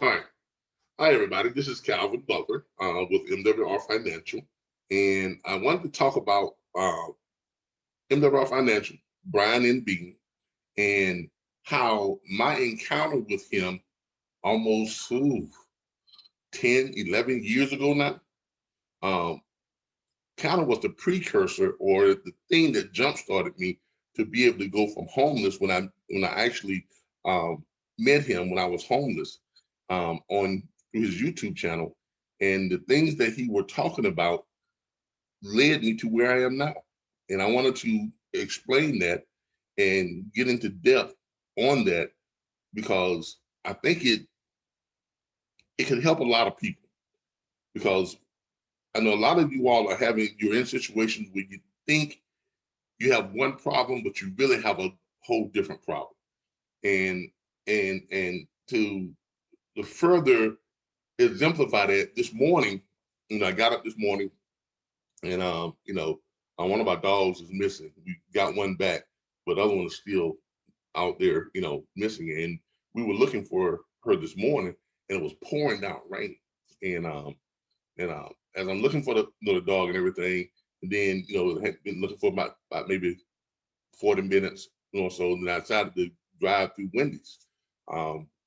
Hi. Hi, everybody. This is Calvin Butler with MWR Financial. And I wanted to talk about MWR Financial, Brian and Beane, and how my encounter with him almost 10, 11 years ago now, um, kind of was the precursor or the thing that jump-started me to be able to go from homeless when I actually met him when I was homeless on through his YouTube channel, and the things that he were talking about led me to where I am now. And I wanted to explain that and get into depth on that because I think it can help a lot of people because I know a lot of you all you're in situations where you think you have one problem, but you really have a whole different problem. And to further exemplify that, this morning, I got up this morning and one of our dogs is missing. We got one back, but the other one is still out there, missing. And we were looking for her this morning, and it was pouring down rain. And as I'm looking for the dog and everything, and then had been looking for about maybe 40 minutes, so then I decided to drive through Wendy's.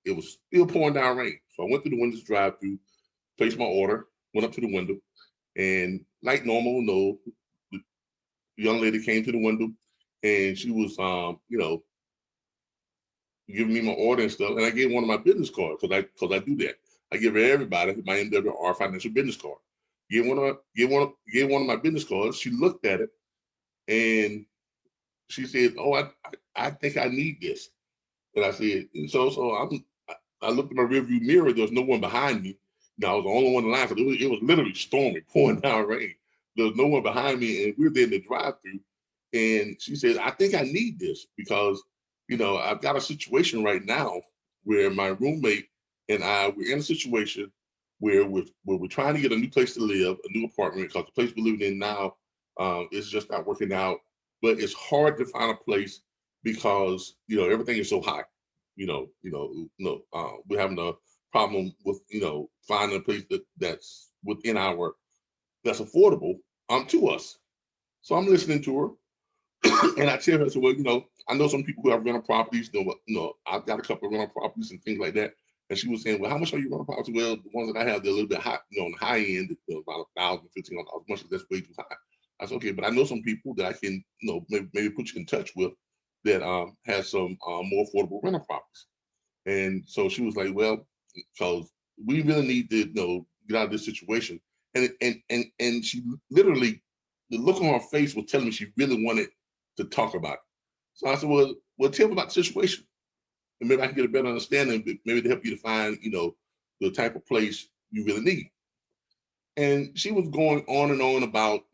It was still pouring down rain. So I went through the Wendy's drive through, placed my order, went up to the window, and like normal, the young lady came to the window and she was, giving me my order and stuff. And I gave one of my business cards because I do that. I give everybody my MWR financial business card. Gave one of my business cards. She looked at it and she said, "Oh, I think I need this." And I said, I looked at my rearview mirror. There was no one behind me. I was the only one in line because it was literally storming, pouring down rain. There was no one behind me, and we were there in the drive-through. And she said, "I think I need this because, I've got a situation right now where my roommate and we're in a situation where we're trying to get a new place to live, a new apartment, because the place we're living in now is just not working out. But it's hard to find a place because everything is so high. We're having a problem with finding a place that's within that's affordable to us." So I'm listening to her, and I tell her, "So well, I know some people who have rental properties. I've got a couple of rental properties and things like that." And she was saying, "Well, how much are you rental properties?" "Well, the ones that I have, they're a little bit high, on the high end, about $1,000, $1,500. Much of that's way too high." I said, "Okay, but I know some people that I can, maybe put you in touch with that has some more affordable rental properties." And so she was like, "Well, because we really need to, get out of this situation." And she literally, the look on her face was telling me she really wanted to talk about it. So I said, "Well, tell me about the situation, and maybe I can get a better understanding, maybe to help you to find, the type of place you really need." And she was going on and on about,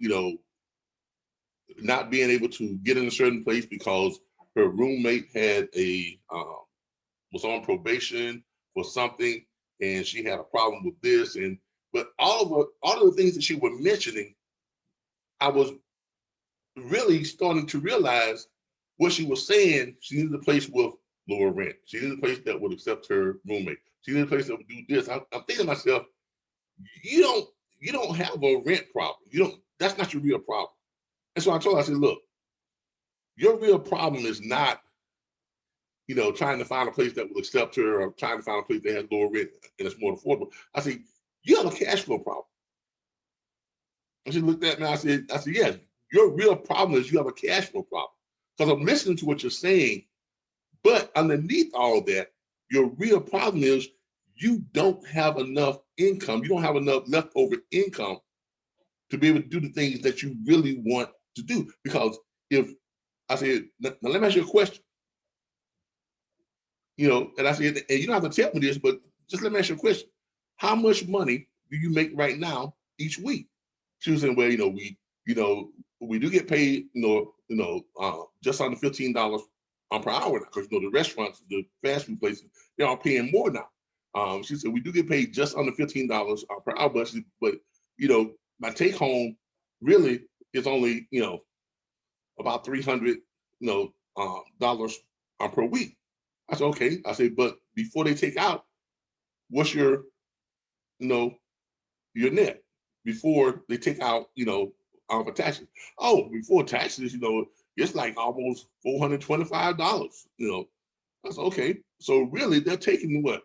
not being able to get in a certain place because her roommate was on probation for something, and she had a problem with this, but all of the things that she was mentioning, I was really starting to realize what she was saying. She needed a place with lower rent. She needed a place that would accept her roommate. She needed a place that would do this. I'm thinking to myself, you don't have a rent problem. That's not your real problem. And so I told her, I said, "Look, your real problem is not, trying to find a place that will accept her or trying to find a place that has lower rent and it's more affordable." I said, "You have a cash flow problem." And she looked at me, I said, "Yeah, your real problem is you have a cash flow problem. Because I'm listening to what you're saying, but underneath all of that, your real problem is you don't have enough income. You don't have enough leftover income to be able to do the things that you really want to do." Because if I said, "Now let me ask you a question," and I said, "And you don't have to tell me this, but just let me ask you a question. How much money do you make right now each week?" She was saying, "Well, we do get paid, just under $15 per hour now, because the restaurants, the fast food places, they're all paying more now." She said, "We do get paid just under $15 per hour, but my take home really is only about $300 dollars per week." I said, "Okay." I said, "But before they take out, what's your, your net before they take out, for taxes. Oh, before taxes, it's like almost $425. That's okay. So really, they're taking what,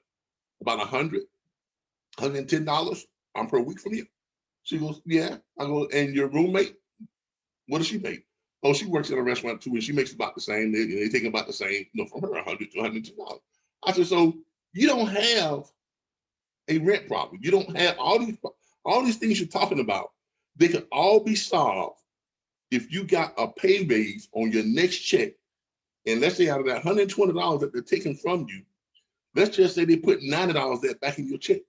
about $110 per week from you. She goes, yeah. I go, and your roommate, what does she make? Oh, she works in a restaurant too, and she makes about the same. They take about the same, from her, $100 to $110. I said, so you don't have a rent problem. You don't have all these things you're talking about. They can all be solved if you got a pay raise on your next check. And let's say out of that $120 that they're taking from you, let's just say they put $90 there back in your check.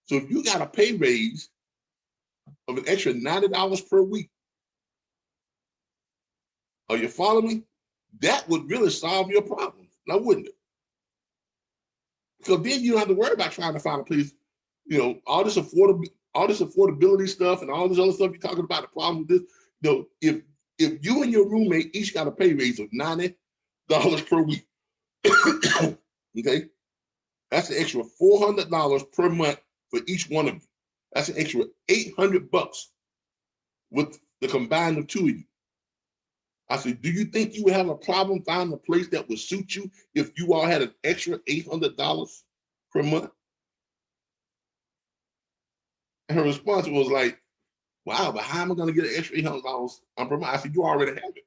So if you got a pay raise of an extra $90 per week, are you following me? That would really solve your problem, now wouldn't it? Because then you don't have to worry about trying to find a place, all this affordability stuff and all this other stuff you're talking about, the problem with this, if you and your roommate each got a pay raise of $90 per week, okay, that's an extra $400 per month for each one of you. That's an extra $800 with the combined of two of you. I said, do you think you would have a problem finding a place that would suit you if you all had an extra $800 per month? And her response was like, wow, but how am I going to get an extra $800 per month? I said, you already have it.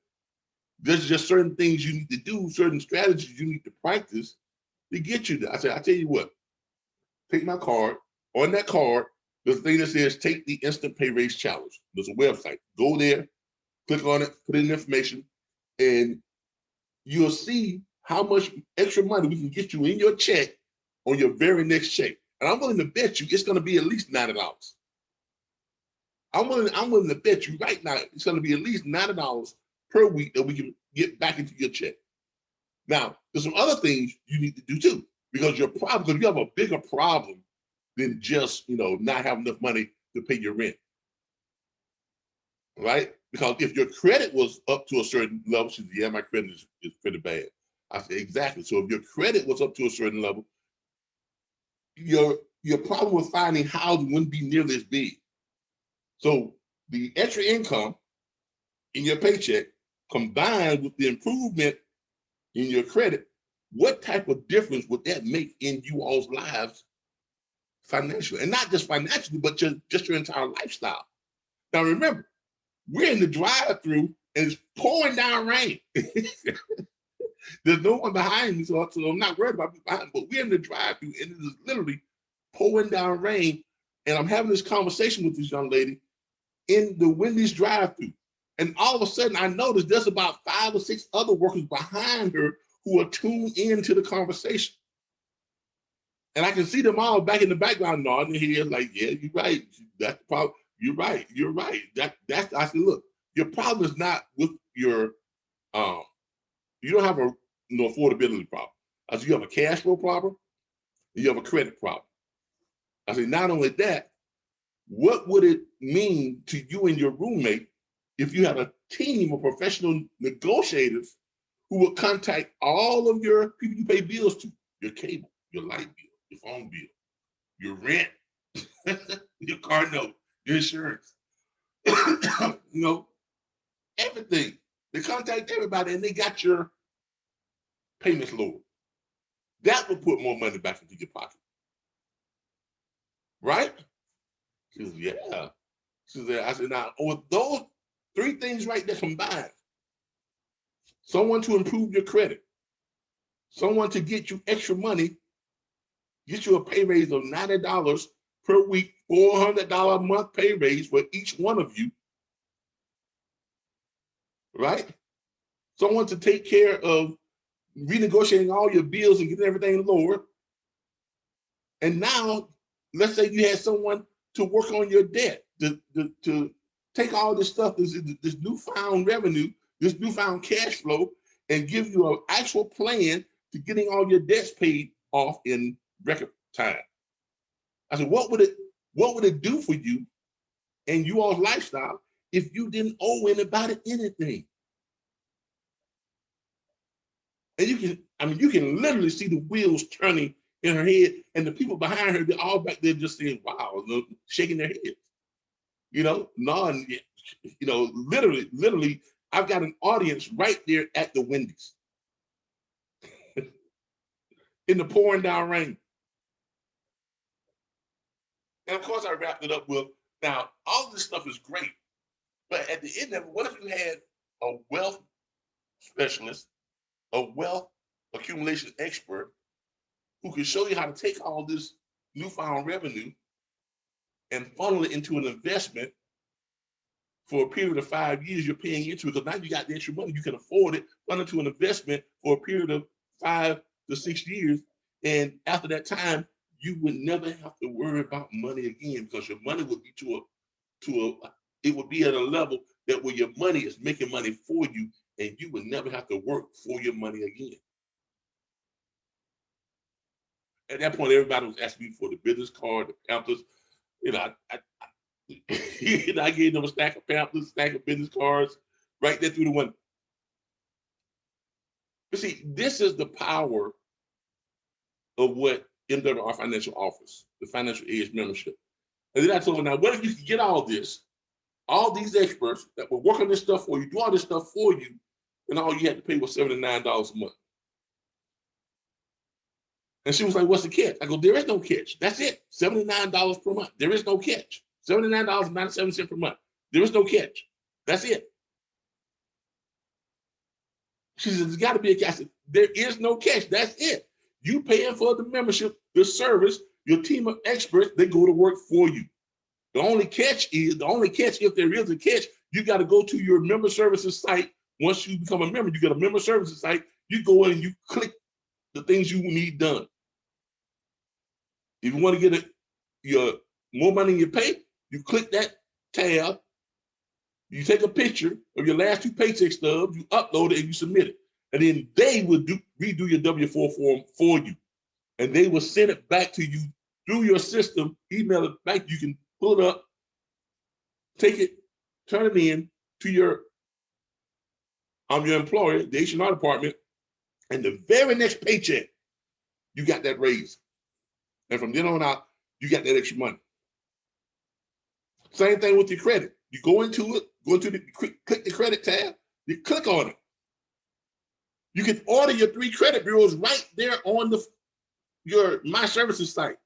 There's just certain things you need to do, certain strategies you need to practice to get you there. I said, I tell you what, take my card. On that card, there's a thing that says, take the Instant Pay Raise Challenge. There's a website. Go there, click on it, put in information, and you'll see how much extra money we can get you in your check on your very next check. And I'm willing to bet you it's going to be at least $90. I'm willing to bet you right now it's going to be at least $90 per week that we can get back into your check. Now, there's some other things you need to do too, because you have a bigger problem than just, not having enough money to pay your rent, right? Because if your credit was up to a certain level, she said, yeah, my credit is pretty bad. I said, exactly. So if your credit was up to a certain level, your problem with finding housing wouldn't be nearly as big. So the extra income in your paycheck combined with the improvement in your credit, what type of difference would that make in you all's lives financially? And not just financially, but just your entire lifestyle. Now remember, we're in the drive-through and it's pouring down rain. There's no one behind me, so I'm not worried about people behind me, but we're in the drive-through and it is literally pouring down rain. And I'm having this conversation with this young lady in the Wendy's drive-through. And all of a sudden I noticed there's about 5 or 6 other workers behind her who are tuned into the conversation. And I can see them all back in the background nodding heads like, yeah, you're right. That's the problem. You're right. That's I said, look, your problem is not with your you don't have a affordability problem. I said, you have a cash flow problem, and you have a credit problem. I said, not only that, what would it mean to you and your roommate if you had a team of professional negotiators who would contact all of your people you pay bills to, your cable, your light bill, your phone bill, your rent, your car note, your insurance, everything. They contact everybody and they got your payments lowered. That would put more money back into your pocket. Right? She said, yeah. She said, I said, now, with those 3 things right there combined, someone to improve your credit, someone to get you extra money, get you a pay raise of $90 per week, $400 a month pay raise for each one of you, right? Someone to take care of renegotiating all your bills and getting everything lower. And now, let's say you had someone to work on your debt, to take all this stuff, this newfound revenue, this newfound cash flow, and give you an actual plan to getting all your debts paid off in record time. I said, what would it do for you and you all's lifestyle if you didn't owe anybody anything? And you can literally see the wheels turning in her head, and the people behind her, they're all back there just saying, wow, shaking their heads, nodding, literally, I've got an audience right there at the Wendy's in the pouring down rain. And of course, I wrapped it up with, now, all this stuff is great, but at the end of it, what if you had a wealth specialist, a wealth accumulation expert who can show you how to take all this newfound revenue and funnel it into an investment for a period of 5 years? You're paying into it because now you got the extra money, you can afford it, funnel into an investment for a period of 5 to 6 years. And after that time, you would never have to worry about money again, because your money would be it would be at a level that where your money is making money for you, and you would never have to work for your money again. At that point, everybody was asking me for the business card, the pamphlets. I gave them a stack of pamphlets, stack of business cards, right there through the window. But see, this is the power of what MWR Financial offers, the Financial Edge membership. And then I told them, now, what if you could get all this, all these experts that will work on this stuff for you, do all this stuff for you, and all you had to pay was $79 a month? And she was like, what's the catch? I go, there is no catch. That's it. $79 per month. There is no catch. $79.97 per month. There is no catch. That's it. She said, there's got to be a catch. I said, there is no catch. That's it. You paying for the membership, the service, your team of experts, they go to work for you. The only catch, if there is a catch, you got to go to your member services site. Once you become a member, you get a member services site. You go in and you click the things you need done. If you want to get your more money in your pay, you click that tab. You take a picture of your last 2 paycheck stubs, you upload it, and you submit it. And then they will redo your W-4 form for you. And they will send it back to you through your system, email it back. You can pull it up, take it, turn it in to your employer, the H&R department, and the very next paycheck, you got that raise. And from then on out, you got that extra money. Same thing with your credit. You go into it, click the credit tab, you click on it. You can order your 3 credit bureaus right there on your My Services site.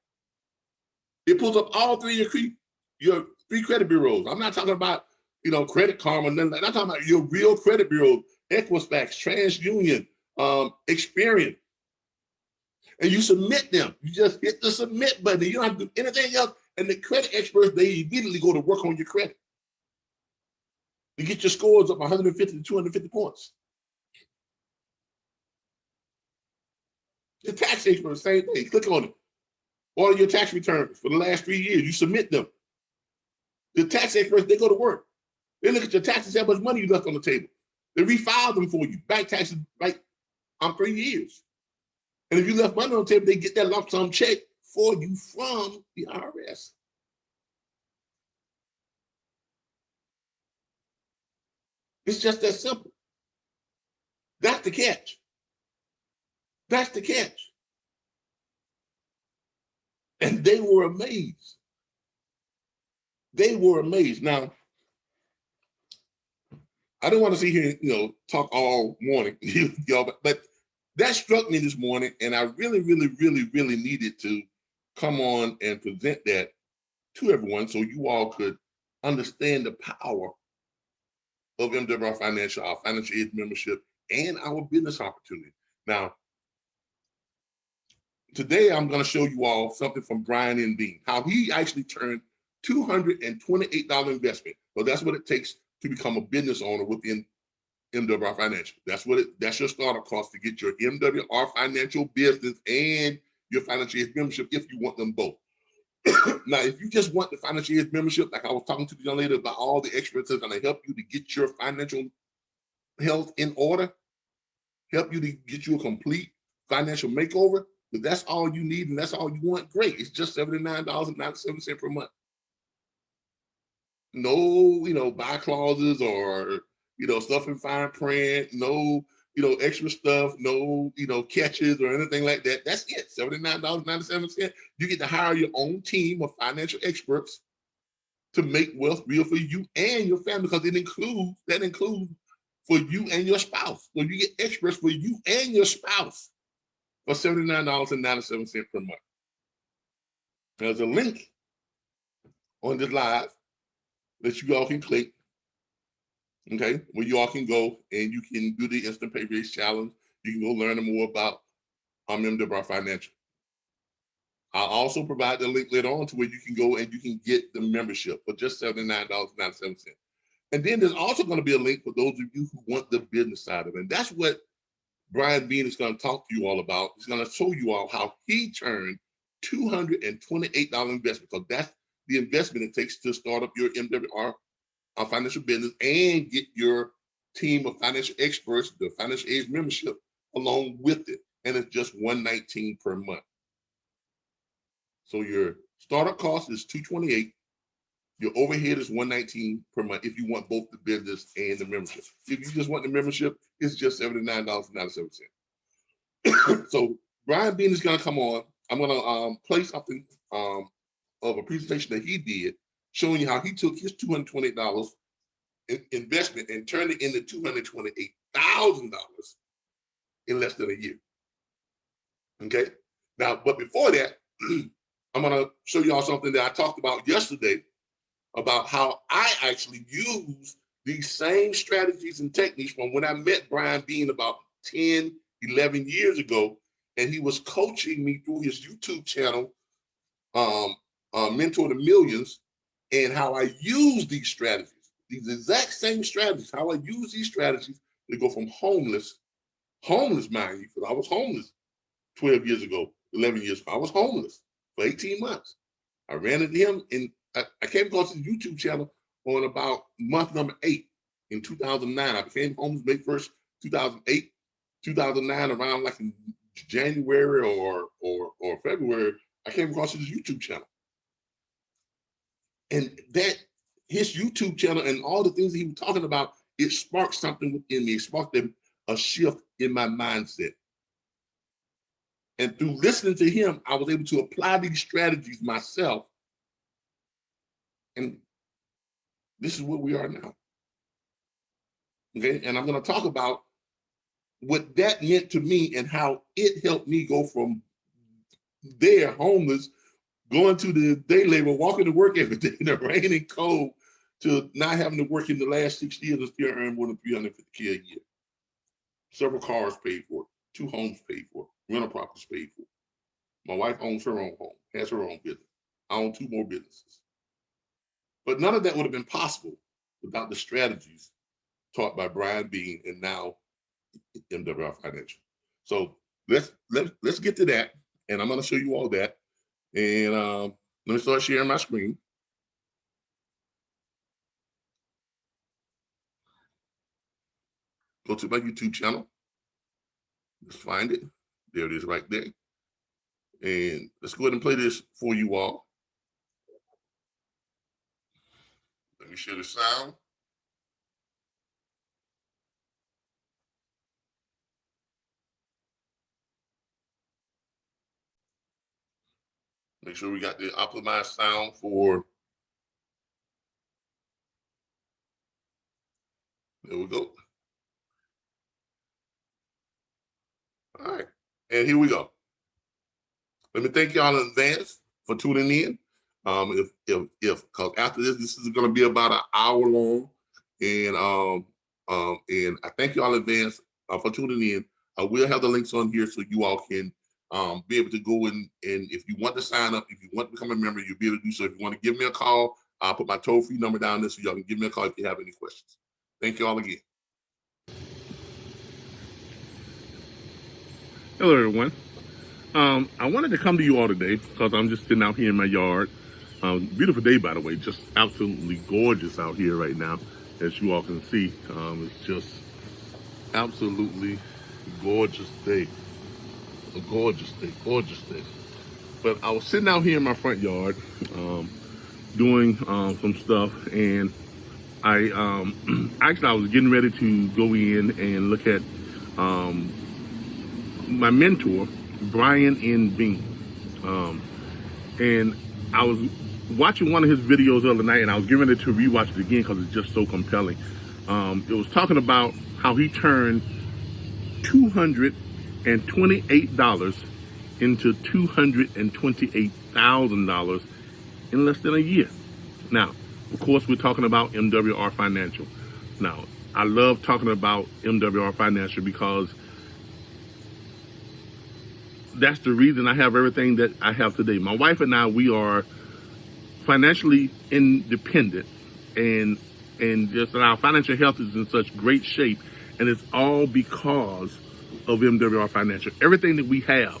It pulls up all 3 of your 3 credit bureaus. I'm not talking about, Credit Karma, nothing like that. I'm talking about your real credit bureaus, Equifax, TransUnion, Experian. And you submit them. You just hit the submit button. You don't have to do anything else. And the credit experts, they immediately go to work on your credit. You get your scores up 150 to 250 points. The tax experts, same thing. Click on it. Order your tax returns for the last 3 years. You submit them. The tax experts, they go to work. They look at your taxes, how much money you left on the table. They refile them for you. Back taxes, like on 3 years. And if you left money on the table, they get that lump sum check for you from the IRS. It's just that simple. That's the catch. That's the catch. And they were amazed. They were amazed. Now, I didn't want to sit here, talk all morning, y'all, but that struck me this morning, and I really, really, really, really needed to come on and present that to everyone so you all could understand the power of MWR Financial, our financial aid membership, and our business opportunity. Now, today I'm going to show you all something from Brian and Beane, how he actually turned $228 investment. So that's what it takes to become a business owner within MWR Financial. That's your startup cost to get your MWR Financial business and your financial aid membership if you want them both. Now, if you just want the financial aid membership, like I was talking to the young lady about all the experts that are going to help you to get your financial health in order, help you to get you a complete financial makeover, if that's all you need and that's all you want, great. It's just $79.97 per month. No, buy clauses or, stuff in fine print. No, extra stuff, no, catches or anything like that. That's it, $79.97. You get to hire your own team of financial experts to make wealth real for you and your family, because that includes for you and your spouse. So you get experts for you and your spouse for $79.97 per month. There's a link on this live that you all can click, okay, where you all can go and you can do the instant pay raise challenge. You can go learn more about MWR Financial. I'll also provide the link later on to where you can go and you can get the membership for just $79.97. And then there's also going to be a link for those of you who want the business side of it. And that's what Brian Beane is going to talk to you all about. He's going to show you all how he turned $228 investment, because that's the investment it takes to start up your MWR financial business and get your team of financial experts, the financial aids membership, along with it. And it's just $119 per month. So your startup cost is $228. Your overhead is $119 per month if you want both the business and the membership. If you just want the membership, it's just $79.97. So Brian Beane is going to come on. I'm going to play something of a presentation that he did, showing you how he took his $228 investment and turned it into $228,000 in less than a year. Okay. Now, but before that, I'm going to show y'all something that I talked about yesterday, about how I actually use these same strategies and techniques from when I met Brian Beane about 10, 11 years ago. And he was coaching me through his YouTube channel, Mentor to Millions, and how I use these strategies, these exact same strategies, how I use these strategies to go from homeless, mind you, because I was homeless 12 years ago, 11 years ago. I was homeless for 18 months. I ran into him, and I came across his YouTube channel on about month number 8 in 2009. I became homeless May 1st, 2008, 2009, around like in January or February, I came across his YouTube channel. And that his YouTube channel and all the things he was talking about, it sparked something within me. It sparked a shift in my mindset. And through listening to him, I was able to apply these strategies myself. And this is where we are now. Okay, and I'm going to talk about what that meant to me and how it helped me go from there, homeless, going to the day labor, walking to work every day in the rain and cold, to not having to work in the last 6 years and still earn more than $350K a year. Several cars paid for, 2 homes paid for, rental properties paid for. My wife owns her own home, has her own business. I own 2 more businesses. But none of that would have been possible without the strategies taught by Brian Beane and now MWR Financial. So let's get to that, and I'm going to show you all that. And let me start sharing my screen. Go to my YouTube channel. Let's find it. There it is right there. And let's go ahead and play this for you all. Let me share the sound. Make sure we got the optimized sound for. There we go. All right, and here we go. Let me thank y'all in advance for tuning in. Because after this is going to be about an hour long, and I thank y'all in advance for tuning in. I will have the links on here so you all can be able to go and if you want to sign up, if you want to become a member, you'll be able to do so. If you want to give me a call, I'll put my toll-free number down there so y'all can give me a call if you have any questions. Thank you all again. Hello, everyone. I wanted to come to you all today because I'm just sitting out here in my yard. Beautiful day, by the way, just absolutely gorgeous out here right now, as you all can see. It's just absolutely gorgeous day. A gorgeous day, gorgeous day. But I was sitting out here in my front yard doing some stuff, and I actually I was getting ready to go in and look at my mentor, Brian N. Beane. And I was watching one of his videos the other night, and I was getting ready to rewatch it again because it's just so compelling. It was talking about how he turned $228 into $228,000 in less than a year. Now, of course, we're talking about MWR Financial. Now, I love talking about MWR Financial because that's the reason I have everything that I have today. My wife and I, we are financially independent, and just our financial health is in such great shape, and it's all because of MWR Financial. Everything that we have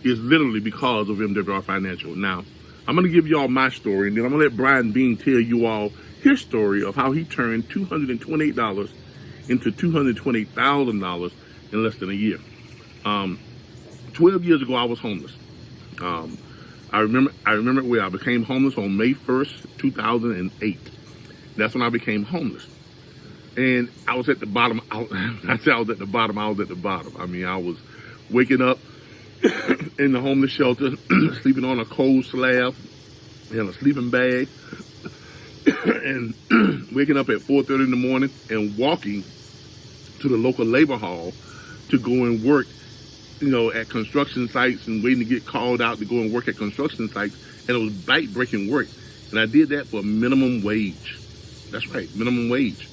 is literally because of MWR Financial. Now, I'm going to give you all my story, and then I'm going to let Brian Beane tell you all his story of how he turned $228 into $228,000 in less than a year. 12 years ago, I was homeless. I remember where I became homeless on May 1st, 2008. That's when I became homeless. And I was at the bottom. I said I was at the bottom. I was at the bottom. I mean, I was waking up in the homeless shelter, sleeping on a cold slab and a sleeping bag, and waking up at 4:30 in the morning and walking to the local labor hall to go and work, at construction sites, and waiting to get called out to go and work at construction sites. And it was back-breaking work. And I did that for minimum wage. That's right, minimum wage.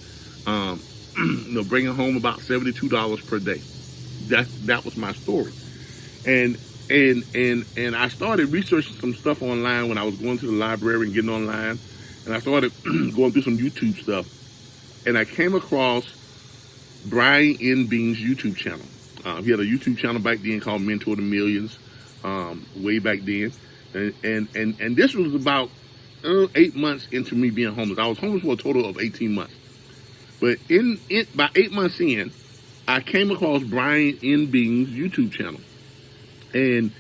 Bringing home about $72 per day. That was my story. And I started researching some stuff online when I was going to the library and getting online. And I started going through some YouTube stuff. And I came across Brian N. Beane's YouTube channel. He had a YouTube channel back then called Mentor to Millions, way back then. And this was about 8 months into me being homeless. I was homeless for a total of 18 months. But by 8 months in, I came across Brian N. Beane's YouTube channel. And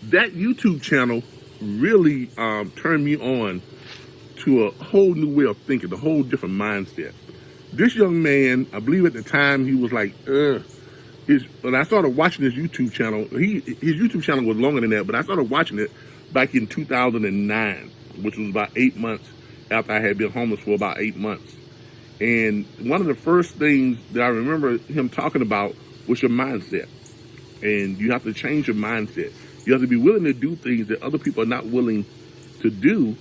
that YouTube channel really turned me on to a whole new way of thinking, a whole different mindset. This young man, I believe at the time he was like, when I started watching his YouTube channel, his YouTube channel was longer than that, but I started watching it back in 2009, which was about 8 months after I had been homeless for about 8 months. And one of the first things that I remember him talking about was your mindset. And you have to change your mindset. You have to be willing to do things that other people are not willing to do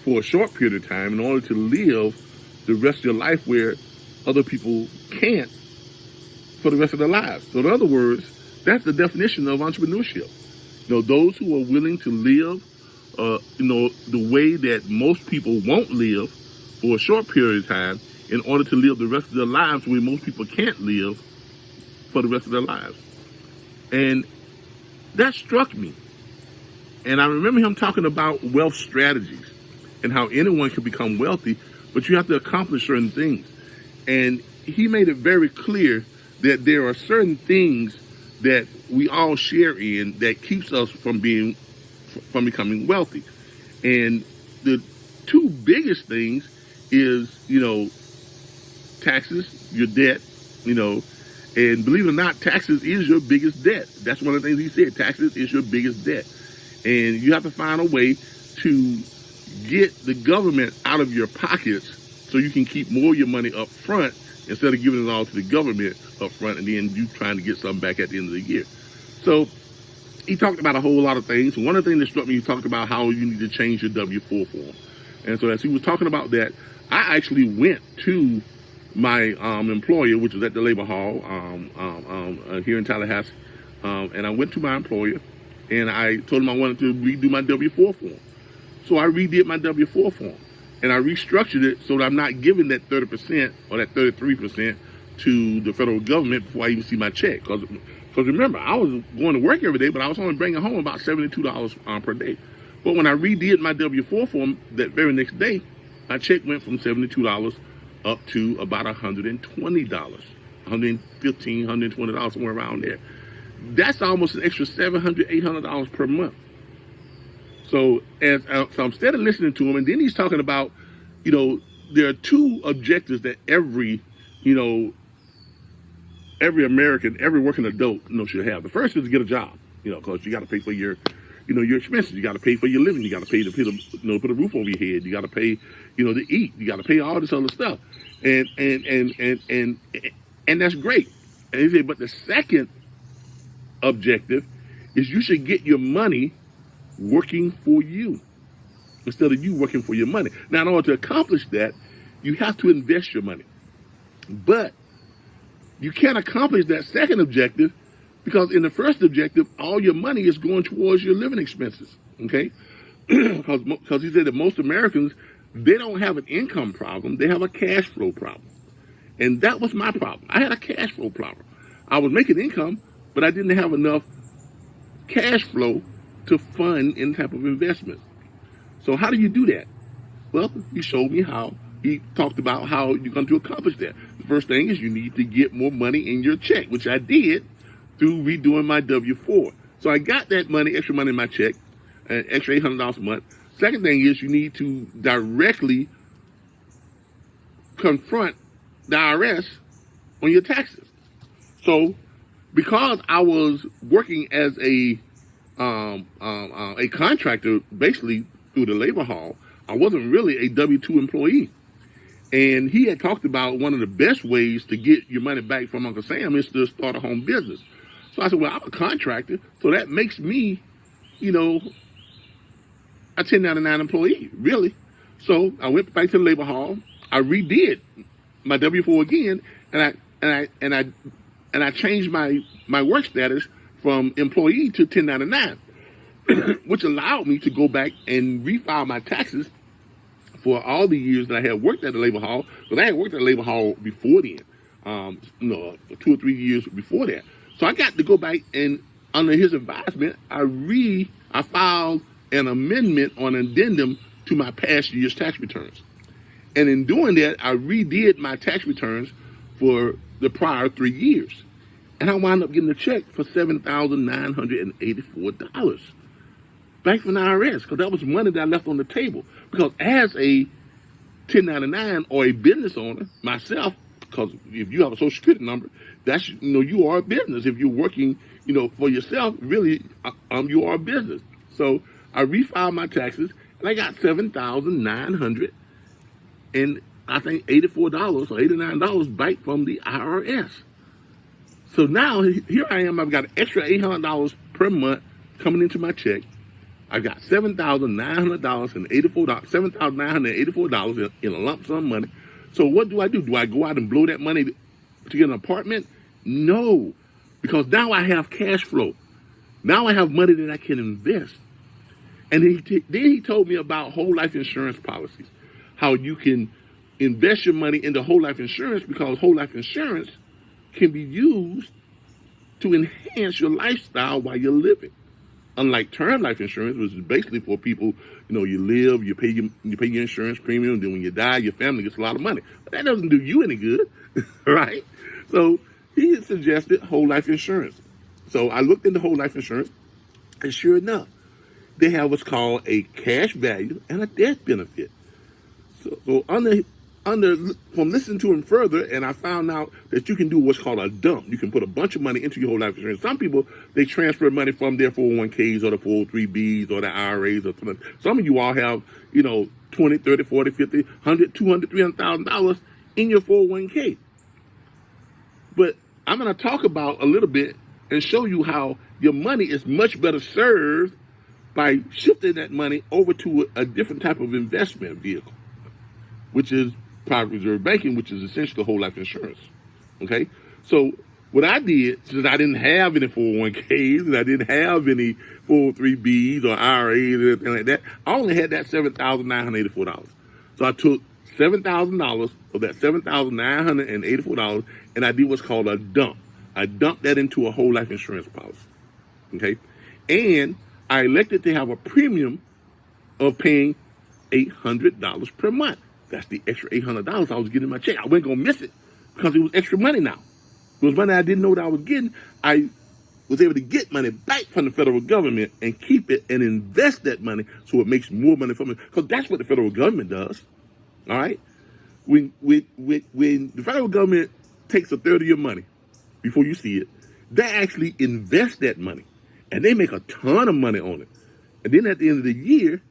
for a short period of time in order to live the rest of your life where other people can't for the rest of their lives. So in other words, that's the definition of entrepreneurship. Those who are willing to live, the way that most people won't live for a short period of time in order to live the rest of their lives where most people can't live for the rest of their lives. And that struck me. And I remember him talking about wealth strategies and how anyone can become wealthy, but you have to accomplish certain things. And he made it very clear that there are certain things that we all share in that keeps us from becoming wealthy. And the two biggest things is, taxes, your debt, and believe it or not, taxes is your biggest debt. That's one of the things he said. Taxes is your biggest debt. And you have to find a way to get the government out of your pockets so you can keep more of your money up front instead of giving it all to the government up front and then you trying to get something back at the end of the year. So he talked about a whole lot of things. One of the things that struck me, he talked about how you need to change your W-4 form. And so as he was talking about that, I actually went to my employer, which was at the labor hall here in Tallahassee, and I went to my employer and I told him I wanted to redo my W-4 form. So I redid my W-4 form and I restructured it so that I'm not giving that 30% or that 33% to the federal government before I even see my check. Because remember, I was going to work every day, but I was only bringing home about $72 per day. But when I redid my W-4 form that very next day, my check went from $72 up to about $120, $115, $120, somewhere around there. That's almost an extra $700, $800 per month. So so instead of listening to him, and then he's talking about, there are two objectives that every, every American, every working adult, should have. The first is to get a job, because you got to pay for your, your expenses. You got to pay for your living. You got to pay to put a roof over your head. You got to pay, to eat. You got to pay all this other stuff, and that's great. And he said, but the second objective is you should get your money working for you instead of you working for your money. Now, in order to accomplish that, you have to invest your money, but you can't accomplish that second objective because in the first objective, all your money is going towards your living expenses, okay? Because he said that most Americans, they don't have an income problem, they have a cash flow problem. And that was my problem. I had a cash flow problem. I was making income, but I didn't have enough cash flow to fund any type of investment. So how do you do that? Well, he showed me how. He talked about how you're going to accomplish that. The first thing is you need to get more money in your check, which I did through redoing my W-4. So I got that money, extra money in my check, an extra $800 a month. Second thing is you need to directly confront the IRS on your taxes. So because I was working as a contractor, basically through the labor hall, I wasn't really a W-2 employee. And he had talked about one of the best ways to get your money back from Uncle Sam is to start a home business. So I said, well, I'm a contractor, so that makes me, a 1099 employee, really. So I went back to the labor hall. I redid my W-4 again, and I changed my work status from employee to 1099, which allowed me to go back and refile my taxes for all the years that I had worked at the labor hall. But I had worked at the labor hall before then, 2 or 3 years before that. So I got to go back and under his advisement, I filed an amendment on addendum to my past year's tax returns. And in doing that, I redid my tax returns for the prior 3 years. And I wound up getting a check for $7,984 back from the IRS, because that was money that I left on the table. Because as a 1099 or a business owner, myself, because if you have a social security number, that's, you are a business. If you're working, for yourself, really, you are a business. So I refiled my taxes, and I got $7,900 and I think $84 or $89 back from the IRS. So now here I am. I've got an extra $800 per month coming into my check. I've got $7,984 in a lump sum money. So what do? Do I go out and blow that money to get an apartment? No, because now I have cash flow. Now I have money that I can invest. And then he told me about whole life insurance policies, how you can invest your money into whole life insurance because whole life insurance can be used to enhance your lifestyle while you're living. Unlike term life insurance, which is basically for people, you live, you pay your insurance premium, and then when you die, your family gets a lot of money. But that doesn't do you any good, right? So he suggested whole life insurance. So I looked into whole life insurance, and sure enough, they have what's called a cash value and a death benefit. So from listening to him further, and I found out that you can do what's called a dump. You can put a bunch of money into your whole life insurance. Some people, they transfer money from their 401ks or the 403bs or the IRAs or something. Some of you all have, 20, 30, 40, 50, 100, 200, $300,000 in your 401k. But I'm going to talk about a little bit and show you how your money is much better served by shifting that money over to a different type of investment vehicle, which is private reserve banking, which is essentially whole life insurance. Okay? So what I did, since I didn't have any 401ks and I didn't have any 403bs or IRAs or anything like that, I only had that $7,984. So I took $7,000 of that $7,984 and I did what's called a dump. I dumped that into a whole life insurance policy. Okay? And I elected to have a premium of paying $800 per month. That's the extra $800 I was getting in my check. I wasn't going to miss it because it was extra money now. It was money I didn't know that I was getting. I was able to get money back from the federal government and keep it and invest that money so it makes more money for me. Because that's what the federal government does. All right? When the federal government takes a third of your money, before you see it. They actually invest that money, and they make a ton of money on it. And then at the end of the year,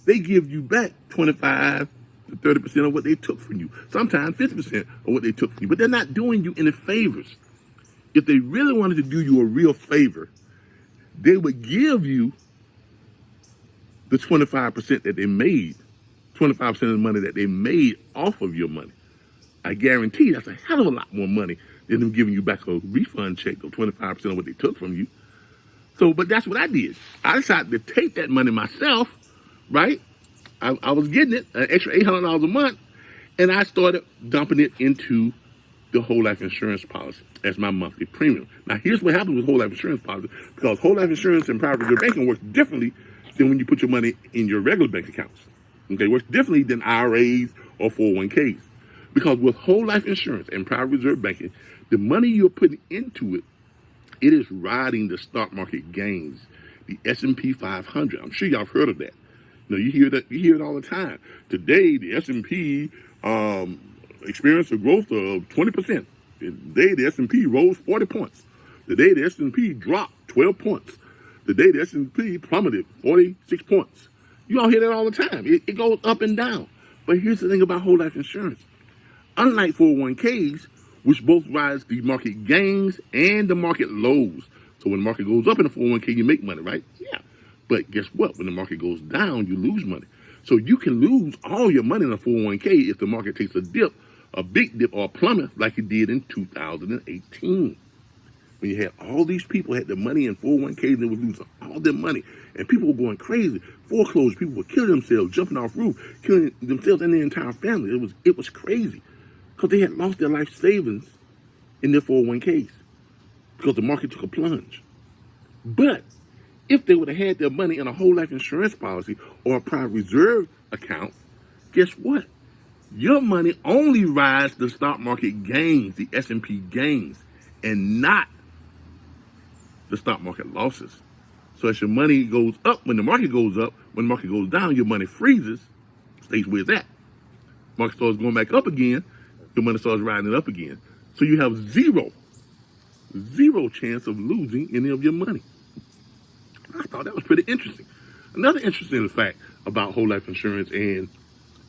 they give you back 25 to 30% of what they took from you. Sometimes 50% of what they took from you. But they're not doing you any favors. If they really wanted to do you a real favor, they would give you the 25% that they made, 25% of the money that they made off of your money. I guarantee that's a hell of a lot more money than them giving you back a refund check of 25% of what they took from you. So, but that's what I did. I decided to take that money myself, right? I was getting it, an extra $800 a month, and I started dumping it into the whole life insurance policy as my monthly premium. Now, here's what happens with whole life insurance policy, because whole life insurance and private reserve banking works differently than when you put your money in your regular bank accounts. Okay, it works differently than IRAs or 401ks. Because with whole life insurance and private reserve banking, the money you're putting into it, it is riding the stock market gains, the S&P 500. I'm sure y'all have heard of that. You know, you hear it all the time. Today, the S&P experienced a growth of 20%. Today, the S&P rose 40 points. Today, the S&P dropped 12 points. Today, the S&P plummeted 46 points. You all hear that all the time. It goes up and down. But here's the thing about whole life insurance. Unlike 401ks, which both rise the market gains and the market lows. So when the market goes up in a 401k, you make money, right? Yeah. But guess what? When the market goes down, you lose money. So you can lose all your money in a 401k if the market takes a dip, a big dip or a plummet like it did in 2018. When you had all these people had their money in 401ks and they were losing all their money. And people were going crazy. Foreclosure, people were killing themselves, jumping off roofs, killing themselves and their entire family. It was crazy. Because they had lost their life savings in their 401ks because the market took a plunge. But if they would have had their money in a whole life insurance policy or a private reserve account, guess what? Your money only rides the stock market gains, the S&P gains, and not the stock market losses. So as your money goes up, when the market goes up, when the market goes down, your money freezes, stays where it's at. Market starts going back up again, your money starts riding up again. So you have zero chance of losing any of your money. I thought that was pretty interesting. Another interesting fact about whole life insurance and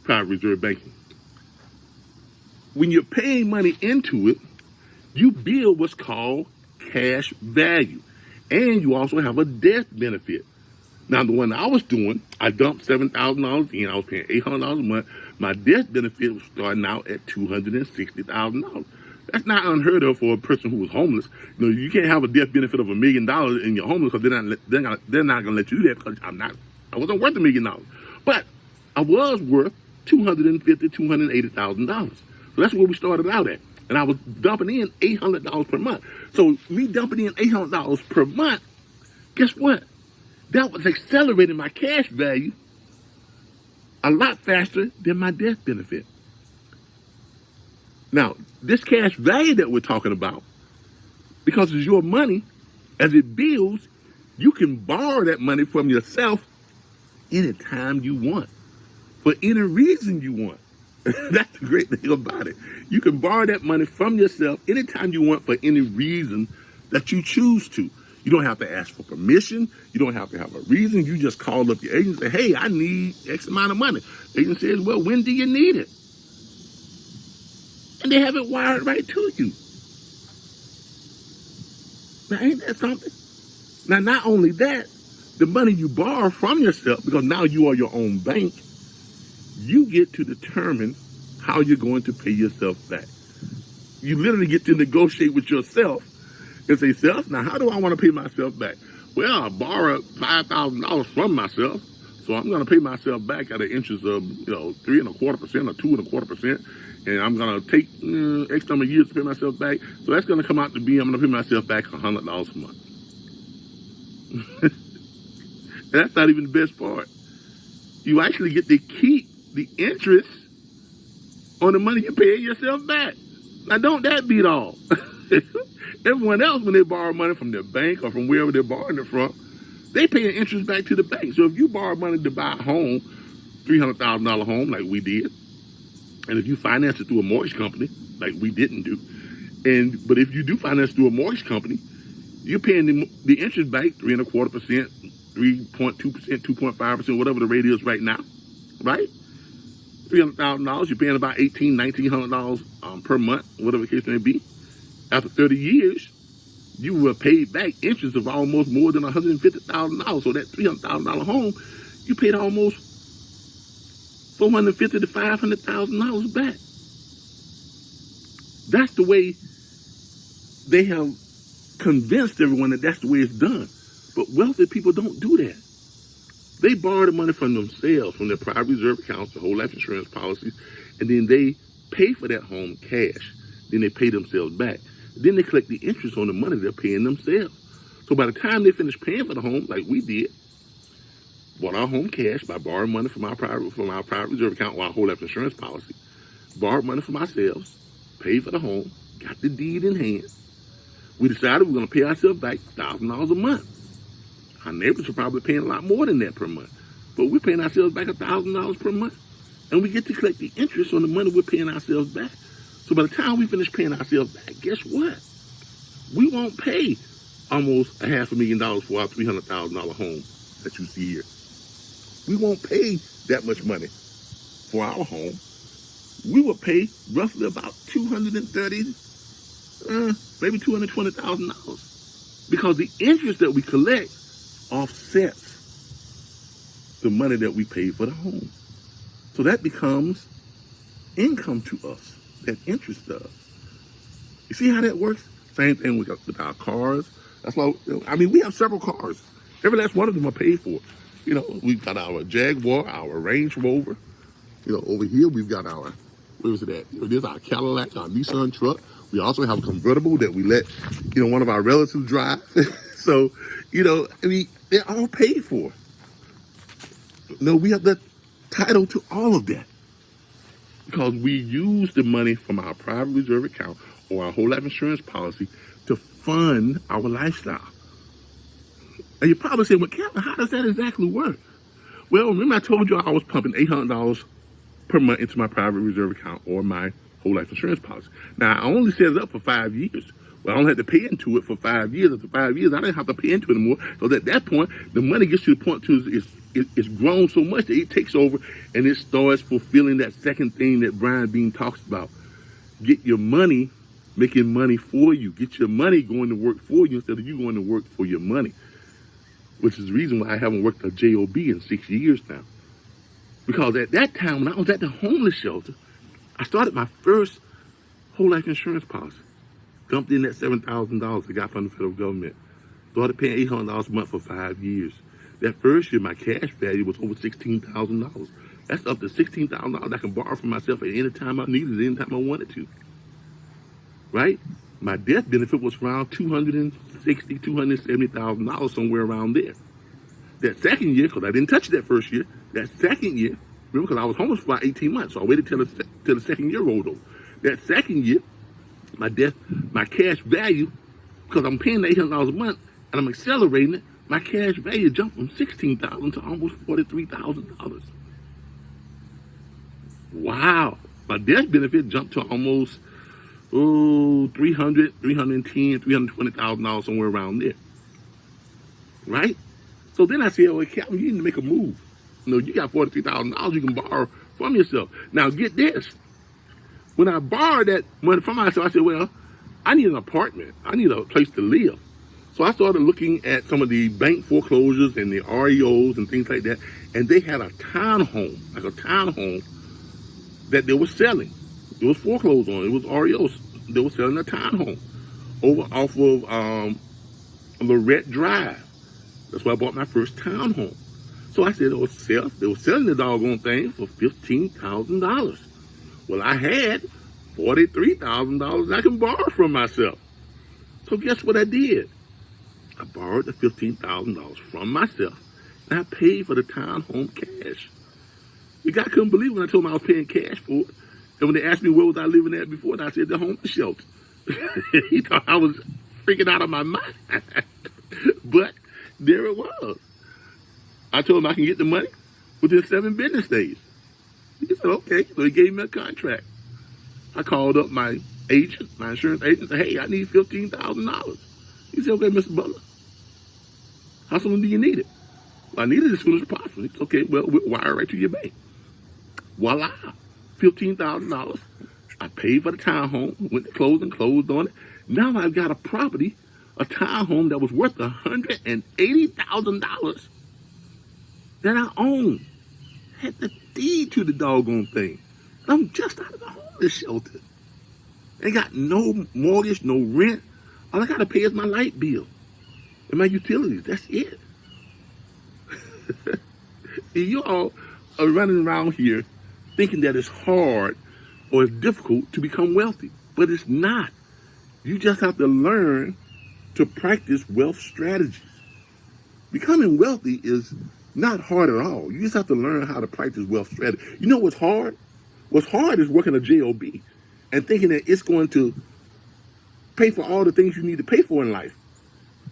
private reserve banking. When you're paying money into it, you build what's called cash value. And you also have a death benefit. Now, the one I was doing, I dumped $7,000 in. I was paying $800 a month. My death benefit was starting out at $260,000. That's not unheard of for a person who was homeless. You know, you can't have a death benefit of $1 million and you're homeless because they're not going to let you do that because I wasn't worth $1 million. But I was worth $250,000, $280,000. So that's where we started out at. And I was dumping in $800 per month. So me dumping in $800 per month, guess what? That was accelerating my cash value a lot faster than my death benefit. Now, this cash value that we're talking about, because it's your money, as it builds, you can borrow that money from yourself anytime you want, for any reason you want. That's the great thing about it. You can borrow that money from yourself anytime you want for any reason that you choose to. You don't have to ask for permission. You don't have to have a reason. You just call up your agent and say, hey, I need X amount of money. The agent says, well, when do you need it? And they have it wired right to you. Now, ain't that something? Now, not only that, the money you borrow from yourself, because now you are your own bank, you get to determine how you're going to pay yourself back. You literally get to negotiate with yourself and say, self, now how do I want to pay myself back? Well, I borrowed $5,000 from myself, so I'm going to pay myself back at an interest of 3.25% or 2.25%, and I'm going to take X number of years to pay myself back. So that's going to come out to be, I'm going to pay myself back $100 a month. And that's not even the best part. You actually get to keep the interest on the money you're paying yourself back. Now, don't that beat all? Everyone else, when they borrow money from their bank or from wherever they're borrowing it from, they pay an interest back to the bank. So if you borrow money to buy a home, $300,000 home like we did, and if you finance it through a mortgage company like we didn't do, But if you do finance through a mortgage company, you're paying the interest back 3.25%, 3.2%, 2.5%, whatever the rate is right now, right? $300,000, you're paying about $1,800, $1,900 per month, whatever the case may be. After 30 years, you will pay back interest of almost more than $150,000. So that $300,000 home, you paid almost $450,000 to $500,000 back. That's the way they have convinced everyone that that's the way it's done. But wealthy people don't do that. They borrow the money from themselves, from their private reserve accounts, the whole life insurance policies, and then they pay for that home cash. Then they pay themselves back. Then they collect the interest on the money they're paying themselves. So by the time they finish paying for the home, like we did, bought our home cash by borrowing money from our private reserve account or our whole life insurance policy, borrowed money from ourselves, paid for the home, got the deed in hand. We decided we're going to pay ourselves back $1,000 a month. Our neighbors are probably paying a lot more than that per month, but we're paying ourselves back $1,000 per month, and we get to collect the interest on the money we're paying ourselves back. So by the time we finish paying ourselves back, guess what? We won't pay almost $500,000 for our $300,000 home that you see here. We won't pay that much money for our home. We will pay roughly about $230,000, maybe $220,000, because the interest that we collect offsets the money that we pay for the home. So that becomes income to us, that interest does. You see how that works? Same thing with our cars. That's why, I mean, we have several cars. Every last one of them are paid for. You know, we've got our Jaguar, our Range Rover. You know, over here we've got our, where is it at? It is our Cadillac, our Nissan truck. We also have a convertible that we let, you know, one of our relatives drive. So, you know, I mean, they're all paid for. No, we have the title to all of that because we use the money from our private reserve account or our whole life insurance policy to fund our lifestyle. And you're probably saying, well, Kevin, how does that exactly work? Well, remember I told you I was pumping $800 per month into my private reserve account or my whole life insurance policy. Now, I only set it up for 5 years. Well, I don't have to pay into it for 5 years. After 5 years, I didn't have to pay into it anymore. So at that point, the money gets to the point to it's grown so much that it takes over and it starts fulfilling that second thing that Beane talks about. Get your money making money for you. Get your money going to work for you instead of you going to work for your money, which is the reason why I haven't worked a job in 6 years now. Because at that time, when I was at the homeless shelter, I started my first whole life insurance policy. Dumped in that $7,000 I got from the federal government. Started paying $800 a month for 5 years. That first year, my cash value was over $16,000. That's up to $16,000 I can borrow from myself at any time I needed it, any time I wanted to. Right? My death benefit was around $260,000, $270,000, somewhere around there. That second year, because I didn't touch that first year, that second year, remember, because I was homeless for about 18 months, so I waited till the second year rolled over. That second year, my cash value, because I'm paying the $800 a month and I'm accelerating it, my cash value jumped from $16,000 to almost $43,000. Wow. My death benefit jumped to almost $310,000, $320,000, somewhere around there. Right? So then I said, well, Captain, you need to make a move. You know, you got $43,000 you can borrow from yourself. Now get this. When I borrowed that money from myself, I said, well, I need an apartment. I need a place to live. So I started looking at some of the bank foreclosures and the REOs and things like that. And they had a townhome, that they were selling. It was foreclosed on. It was REOs. They were selling a townhome over off of Lorette Drive. That's where I bought my first townhome. So I said, they were selling the doggone thing for $15,000. Well, I had $43,000 I can borrow from myself. So guess what I did? I borrowed the $15,000 from myself, and I paid for the townhome cash. The guy couldn't believe when I told him I was paying cash for it. And when they asked me where was I living at before, and I said the homeless shelter. He thought I was freaking out of my mind. But there it was. I told him I can get the money within 7 business days. He said, okay. So he gave me a contract. I called up my agent, my insurance agent, said, hey, I need $15,000. He said, okay, Mr. Butler, how soon do you need it? Well, I need it as soon as possible. It's okay, well, we'll wire it right to your bank. Voila, $15,000. I paid for the townhome, went to closing, closed on it. Now I've got a property, a townhome that was worth $180,000 that I own. Had the deed to the doggone thing. I'm just out of the homeless shelter. Ain't got no mortgage, no rent. All I gotta pay is my light bill and my utilities. That's it. And you all are running around here thinking that it's hard or it's difficult to become wealthy, but it's not. You just have to learn to practice wealth strategies. Becoming wealthy is not hard at all. You just have to learn how to practice wealth strategy. You know what's hard? What's hard is working a job and thinking that it's going to pay for all the things you need to pay for in life.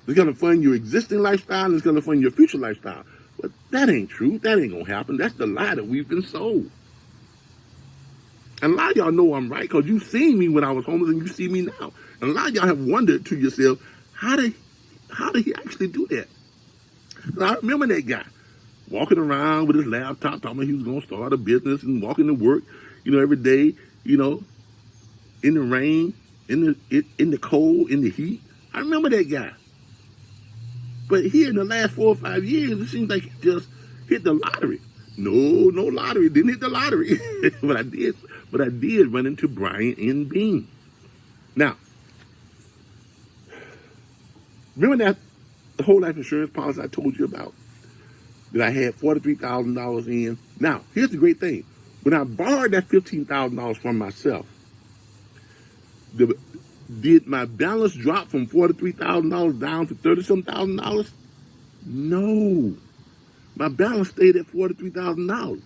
It's going to fund your existing lifestyle and it's going to fund your future lifestyle. But that ain't true. That ain't going to happen. That's the lie that we've been sold. And a lot of y'all know I'm right because you've seen me when I was homeless and you see me now. And a lot of y'all have wondered to yourself, how did he actually do that? And I remember that guy walking around with his laptop, talking about he was going to start a business and walking to work, every day, in the rain, in the cold, in the heat. I remember that guy. But here in the last 4 or 5 years, it seems like he just hit the lottery. No lottery. Didn't hit the lottery. But I did run into Brian and Beane. Now, remember that the whole life insurance policy I told you about that I had $43,000 in? Now, here's the great thing. When I borrowed that $15,000 from myself, did my balance drop from $43,000 down to $30-some-thousand? No. My balance stayed at $43,000.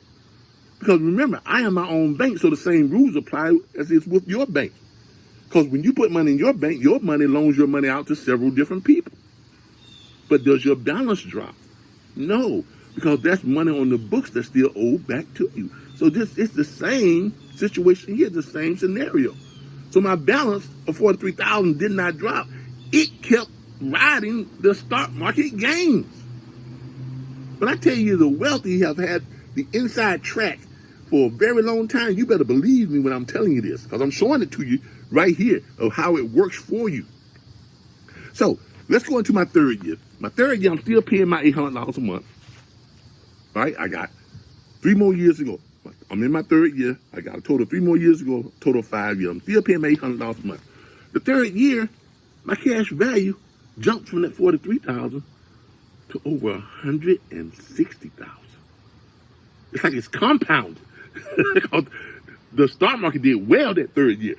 Because remember, I am my own bank, so the same rules apply as is with your bank. Because when you put money in your bank, your money loans your money out to several different people. But does your balance drop? No, because that's money on the books that's still owed back to you. So it's the same situation here, the same scenario. So my balance of $43,000 did not drop. It kept riding the stock market gains. When I tell you the wealthy have had the inside track for a very long time, you better believe me when I'm telling you this, because I'm showing it to you right here of how it works for you. So let's go into my third year. My third year, I'm still paying my $800 a month. Right? I got 3 more years to go. I'm in my third year. I got a total of 3 more years to go, total of 5 years. I'm still paying my $800 a month. The third year, my cash value jumped from that $43,000 to over $160,000. It's like it's compounded. Because the stock market did well that third year.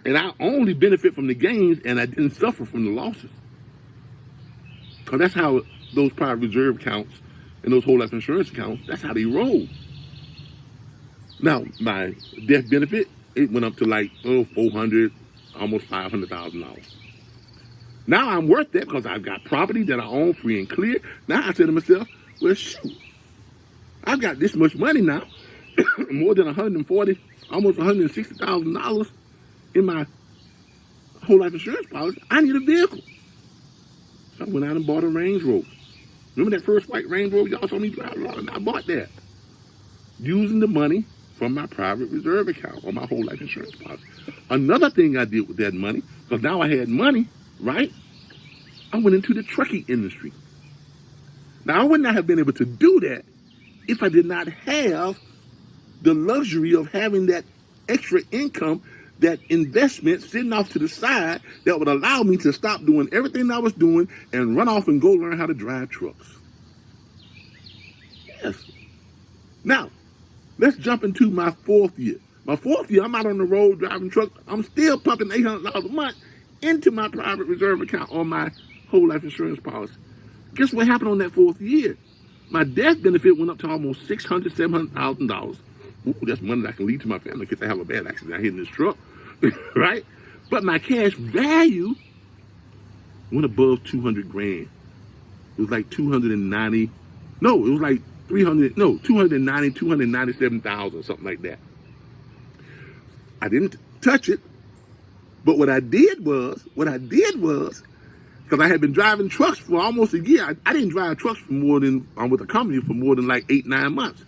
And I only benefit from the gains and I didn't suffer from the losses. Because that's how those private reserve accounts and those whole life insurance accounts, that's how they roll. Now, my death benefit, it went up to like $400,000, almost $500,000. Now I'm worth that because I've got property that I own free and clear. Now I said to myself, well, shoot, I've got this much money now, more than $140,000, almost $160,000 in my whole life insurance policy. I need a vehicle. So I went out and bought a Range Rover. Remember that first white Range Rover y'all saw me drive around? I bought that using the money from my private reserve account on my whole life insurance policy. Another thing I did with that money, because now I had money, right? I went into the trucking industry. Now, I would not have been able to do that if I did not have the luxury of having that extra income, that investment sitting off to the side that would allow me to stop doing everything I was doing and run off and go learn how to drive trucks. Yes. Now, let's jump into my fourth year. My fourth year, I'm out on the road driving trucks. I'm still pumping $800 a month into my private reserve account on my whole life insurance policy. Guess what happened on that fourth year? My death benefit went up to almost $600,000, $700,000. Ooh, that's money that I can leave to my family in case I have a bad accident. I hit in this truck, right? But my cash value went above 200 grand. It was like 290. No, it was like 300. No, 290, 297,000, something like that. I didn't touch it But what I did was, because I had been driving trucks for almost a year. I didn't drive trucks for more than, with a company for more than like 8-9 months.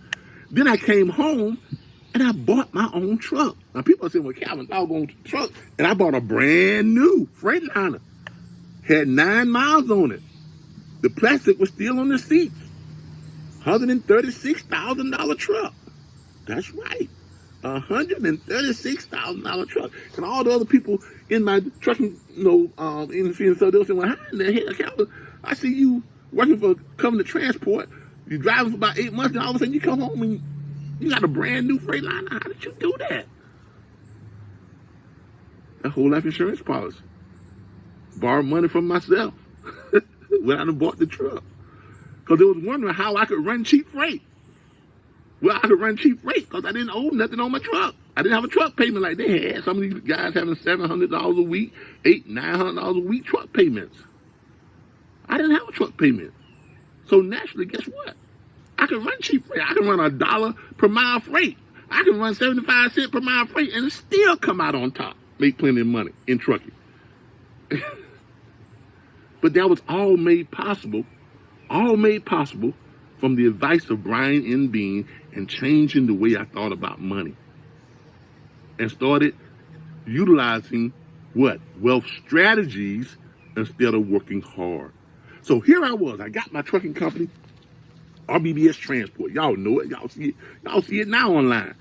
Then I came home and I bought my own truck. Now people are saying, well, Calvin, doggone truck. And I bought a brand new Freightliner. Had 9 miles on it. The plastic was still on the seats. $136,000 truck. That's right. $136,000 truck. And all the other people in my trucking, industry and so they'll say, well, how in the hell, Calvin? I see you working for Covenant Transport. You're driving for about 8 months, and all of a sudden you come home and you got a brand new Freightliner. How did you do that? A whole life insurance policy. Borrowed money from myself when I bought the truck. Because they was wondering how I could run cheap freight. Well, I could run cheap freight because I didn't owe nothing on my truck. I didn't have a truck payment like they had. Some of these guys having $700 a week, $800-900 a week truck payments. I didn't have a truck payment. So naturally, guess what? I can run cheap freight. I can run $1 per mile freight. I can run 75 cents per mile freight and still come out on top. Make plenty of money in trucking. But that was all made possible from the advice of Brian N. Beane and changing the way I thought about money. And started utilizing what? Wealth strategies instead of working hard. So here I was. I got my trucking company, RBBS Transport. Y'all know it. Y'all see it. Y'all see it now online.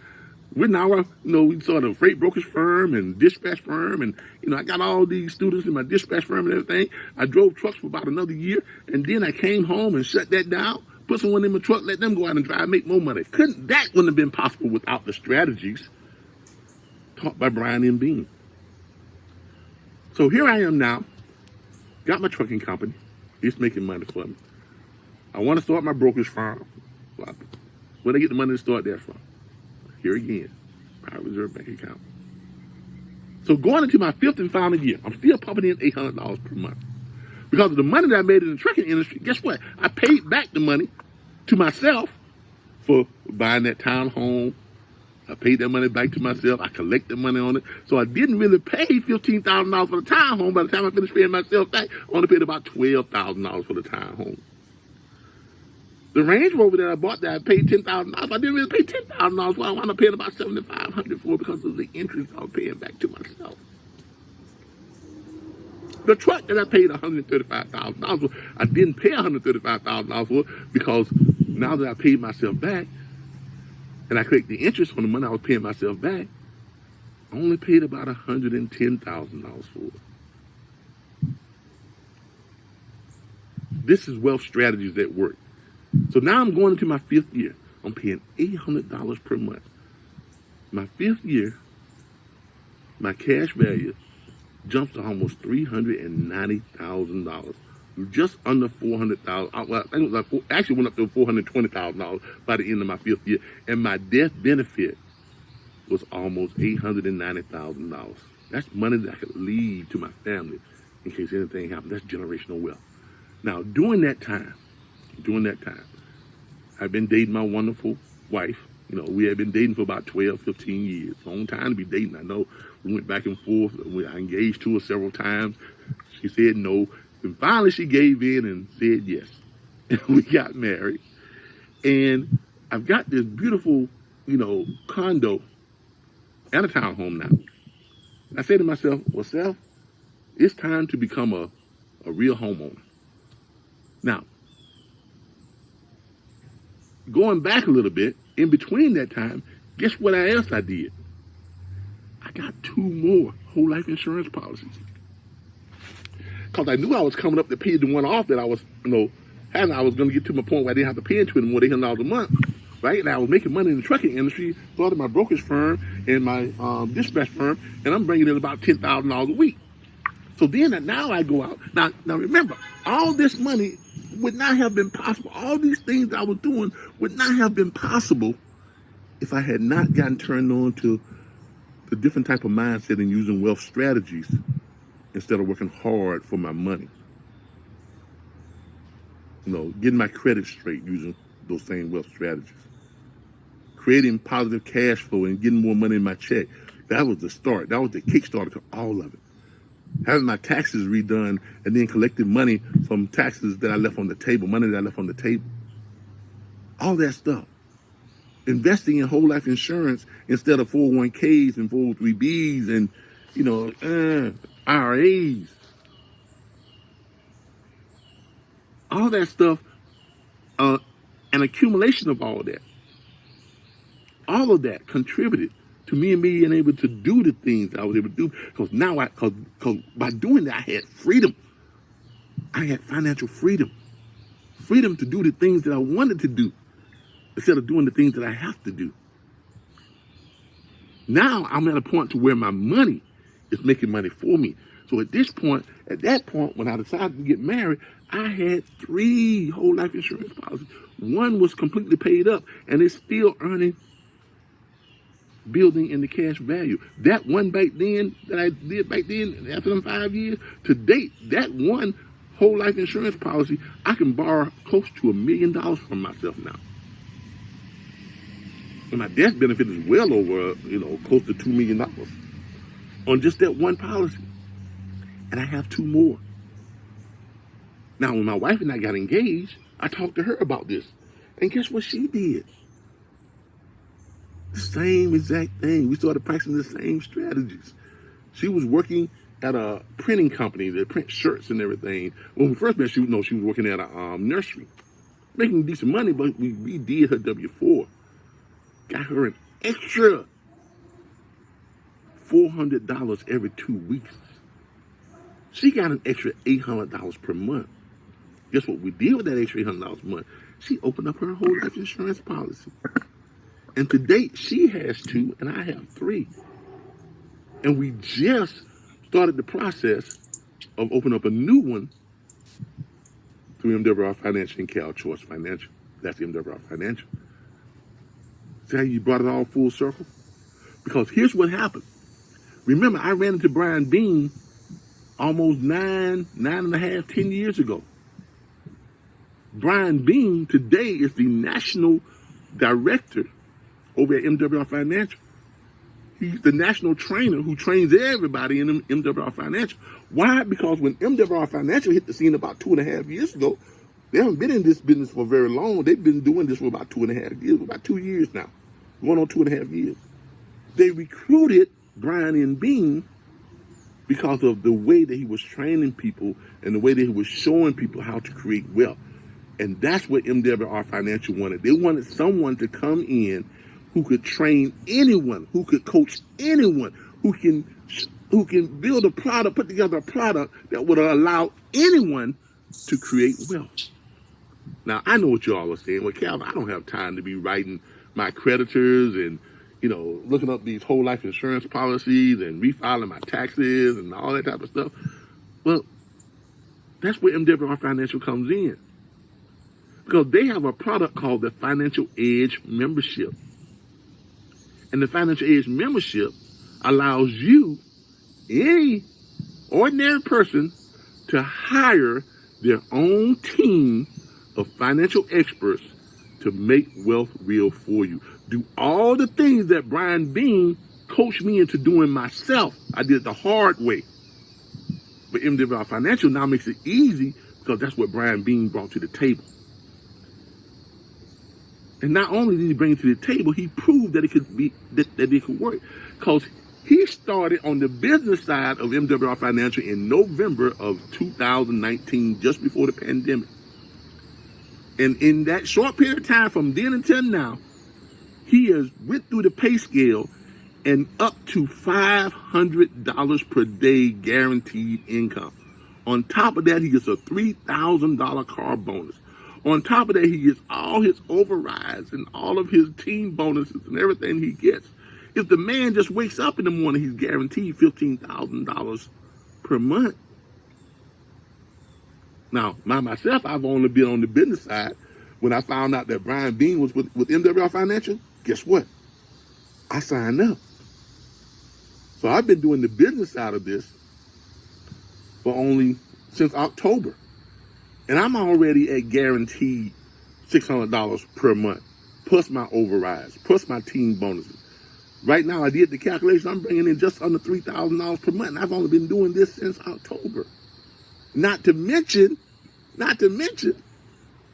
We're now, we sort of freight brokerage firm and dispatch firm. And, I got all these students in my dispatch firm and everything. I drove trucks for about another year. And then I came home and shut that down, put someone in my truck, let them go out and drive, make more money. That wouldn't have been possible without the strategies taught by Brian M. Beane. So here I am now, got my trucking company. It's making money for me. I want to start my brokerage firm. Where do I get the money to start that from? Here again, private reserve bank account. So going into my 5th and final year, I'm still pumping in $800 per month. Because of the money that I made in the trucking industry, guess what? I paid back the money to myself for buying that townhome. I paid that money back to myself. I collected money on it. So I didn't really pay $15,000 for the townhome. By the time I finished paying myself back, I only paid about $12,000 for the townhome. The Range Rover that I bought that I paid $10,000. I didn't really pay $10,000 for. I wound up paying about $7,500 for because of the interest I was paying back to myself. The truck that I paid $135,000 for, I didn't pay $135,000 for because now that I paid myself back and I collect the interest on the money I was paying myself back, I only paid about $110,000 for it. This is wealth strategies at work. So now I'm going into my 5th year. I'm paying $800 per month. My 5th year, my cash value jumps to almost $390,000. Just under $400,000. Well, I think it was actually went up to $420,000 by the end of my 5th year. And my death benefit was almost $890,000. That's money that I could leave to my family in case anything happened. That's generational wealth. Now, during that time, I've been dating my wonderful wife. We had been dating for about 12, 15 years. Long time to be dating. I know we went back and forth. I engaged to her several times. She said no. And finally she gave in and said yes. And we got married. And I've got this beautiful, condo and a townhome now. I said to myself, well, Seth, it's time to become a real homeowner. Now, going back a little bit, in between that time, guess what else I did? I got 2 more whole life insurance policies. Because I knew I was coming up to pay the one off that I was, having. I was going to get to my point where I didn't have to pay into it anymore, $800 a month, right? And I was making money in the trucking industry, started my brokerage firm and my dispatch firm, and I'm bringing in about $10,000 a week. So then now I go out. Now remember, all this money would not have been possible. All these things I was doing would not have been possible if I had not gotten turned on to the different type of mindset and using wealth strategies instead of working hard for my money. Getting my credit straight using those same wealth strategies. Creating positive cash flow and getting more money in my check. That was the start. That was the kickstarter to all of it. having my taxes redone, and then collecting money from taxes that I left on the table, money that I left on the table. All that stuff. Investing in whole life insurance instead of 401ks and 403bs and, IRAs. All that stuff, an accumulation of all that. All of that contributed to me and being able to do the things I was able to do. Because now, because by doing that, I had freedom. I had financial freedom. Freedom to do the things that I wanted to do instead of doing the things that I have to do. Now I'm at a point to where my money is making money for me. So at that point, when I decided to get married, I had 3 whole life insurance policies. One was completely paid up, and it's still earning, building in the cash value. That one back then that I did back then, after them 5 years, to date, that one whole life insurance policy, I can borrow close to $1 million from myself now. And my death benefit is well over, close to $2 million on just that one policy. And I have 2 more. Now, when my wife and I got engaged, I talked to her about this. And guess what she did? The same exact thing. We started practicing the same strategies. She was working at a printing company that print shirts and everything. When we first met, she was working at a nursery, making decent money, but we redid her W-4. Got her an extra $400 every 2 weeks. She got an extra $800 per month. Guess what we did with that extra $800 a month? She opened up her whole life insurance policy. And to date, she has 2 and I have 3. And we just started the process of opening up a new one through MWR Financial and Cal Choice Financial. That's MWR Financial. See how you brought it all full circle? Because here's what happened. Remember, I ran into Brian Beane almost 10 years ago. Brian Beane today is the national director over at MWR Financial. He's the national trainer who trains everybody in MWR Financial. Why? Because when MWR Financial hit the scene about 2.5 years ago, they haven't been in this business for very long. They've been doing this for about 2.5 years, about 2 years now, going on 2.5 years. They recruited Brian and Beane because of the way that he was training people and the way that he was showing people how to create wealth. And that's what MWR Financial wanted. They wanted someone to come in who could train anyone, who could coach anyone, who can build a product, put together a product that would allow anyone to create wealth. Now, I know what you all are saying. Well, Calvin, I don't have time to be writing my creditors and, looking up these whole life insurance policies and refiling my taxes and all that type of stuff. Well, that's where MWR Financial comes in. Because they have a product called the Financial Edge Membership. And the Financial Edge Membership allows you, any ordinary person, to hire their own team of financial experts to make wealth real for you. Do all the things that Brian Beane coached me into doing myself. I did it the hard way. But MWR Financial now makes it easy because that's what Brian Beane brought to the table. And not only did he bring it to the table, he proved that it could be that it could work. Because he started on the business side of MWR Financial in November of 2019, just before the pandemic. And in that short period of time, from then until now, he has went through the pay scale and up to $500 per day guaranteed income. On top of that, he gets a $3,000 car bonus. On top of that, he gets all his overrides and all of his team bonuses and everything he gets. If the man just wakes up in the morning, he's guaranteed $15,000 per month. Now, myself, I've only been on the business side. When I found out that Brian Beane was with MWR Financial, guess what? I signed up. So I've been doing the business side of this for only since October. And I'm already at guaranteed $600 per month, plus my overrides, plus my team bonuses. Right now, I did the calculation. I'm bringing in just under $3,000 per month. And I've only been doing this since October. Not to mention,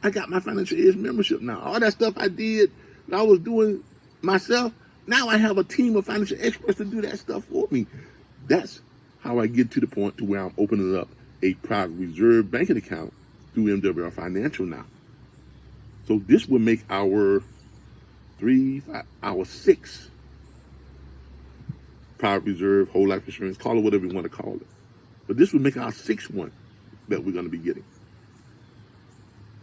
I got my Financial Edge membership now. All that stuff I did, that I was doing myself, now I have a team of financial experts to do that stuff for me. That's how I get to the point to where I'm opening up a private reserve banking account through MWR Financial now. So this will make our 6 private reserve, whole life insurance, call it whatever you want to call it. But this will make our 6th one that we're going to be getting.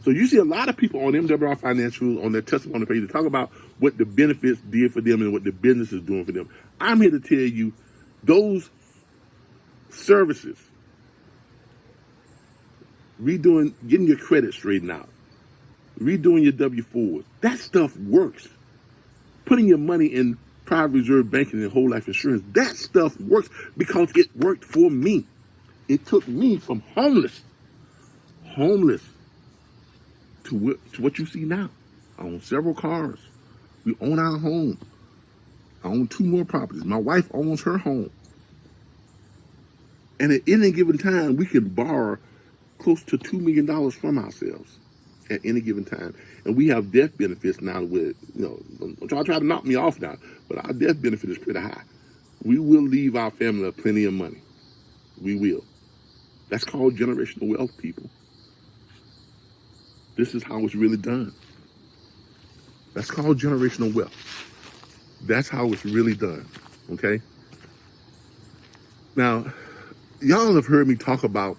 So you see a lot of people on MWR Financial, on their testimony page, to talk about what the benefits did for them and what the business is doing for them. I'm here to tell you those services, getting your credit straightened out, redoing your W-4s, that stuff works. Putting your money in private reserve banking and whole life insurance, that stuff works because it worked for me. It took me from homeless to what you see now. I own several cars. We own our home. I own 2 more properties. My wife owns her home. And at any given time, we can borrow close to $2 million from ourselves at any given time. And we have death benefits now with, don't try to knock me off now, but our death benefit is pretty high. We will leave our family plenty of money. We will. That's called generational wealth, people. This is how it's really done. That's called generational wealth. That's how it's really done, okay? Now, y'all have heard me talk about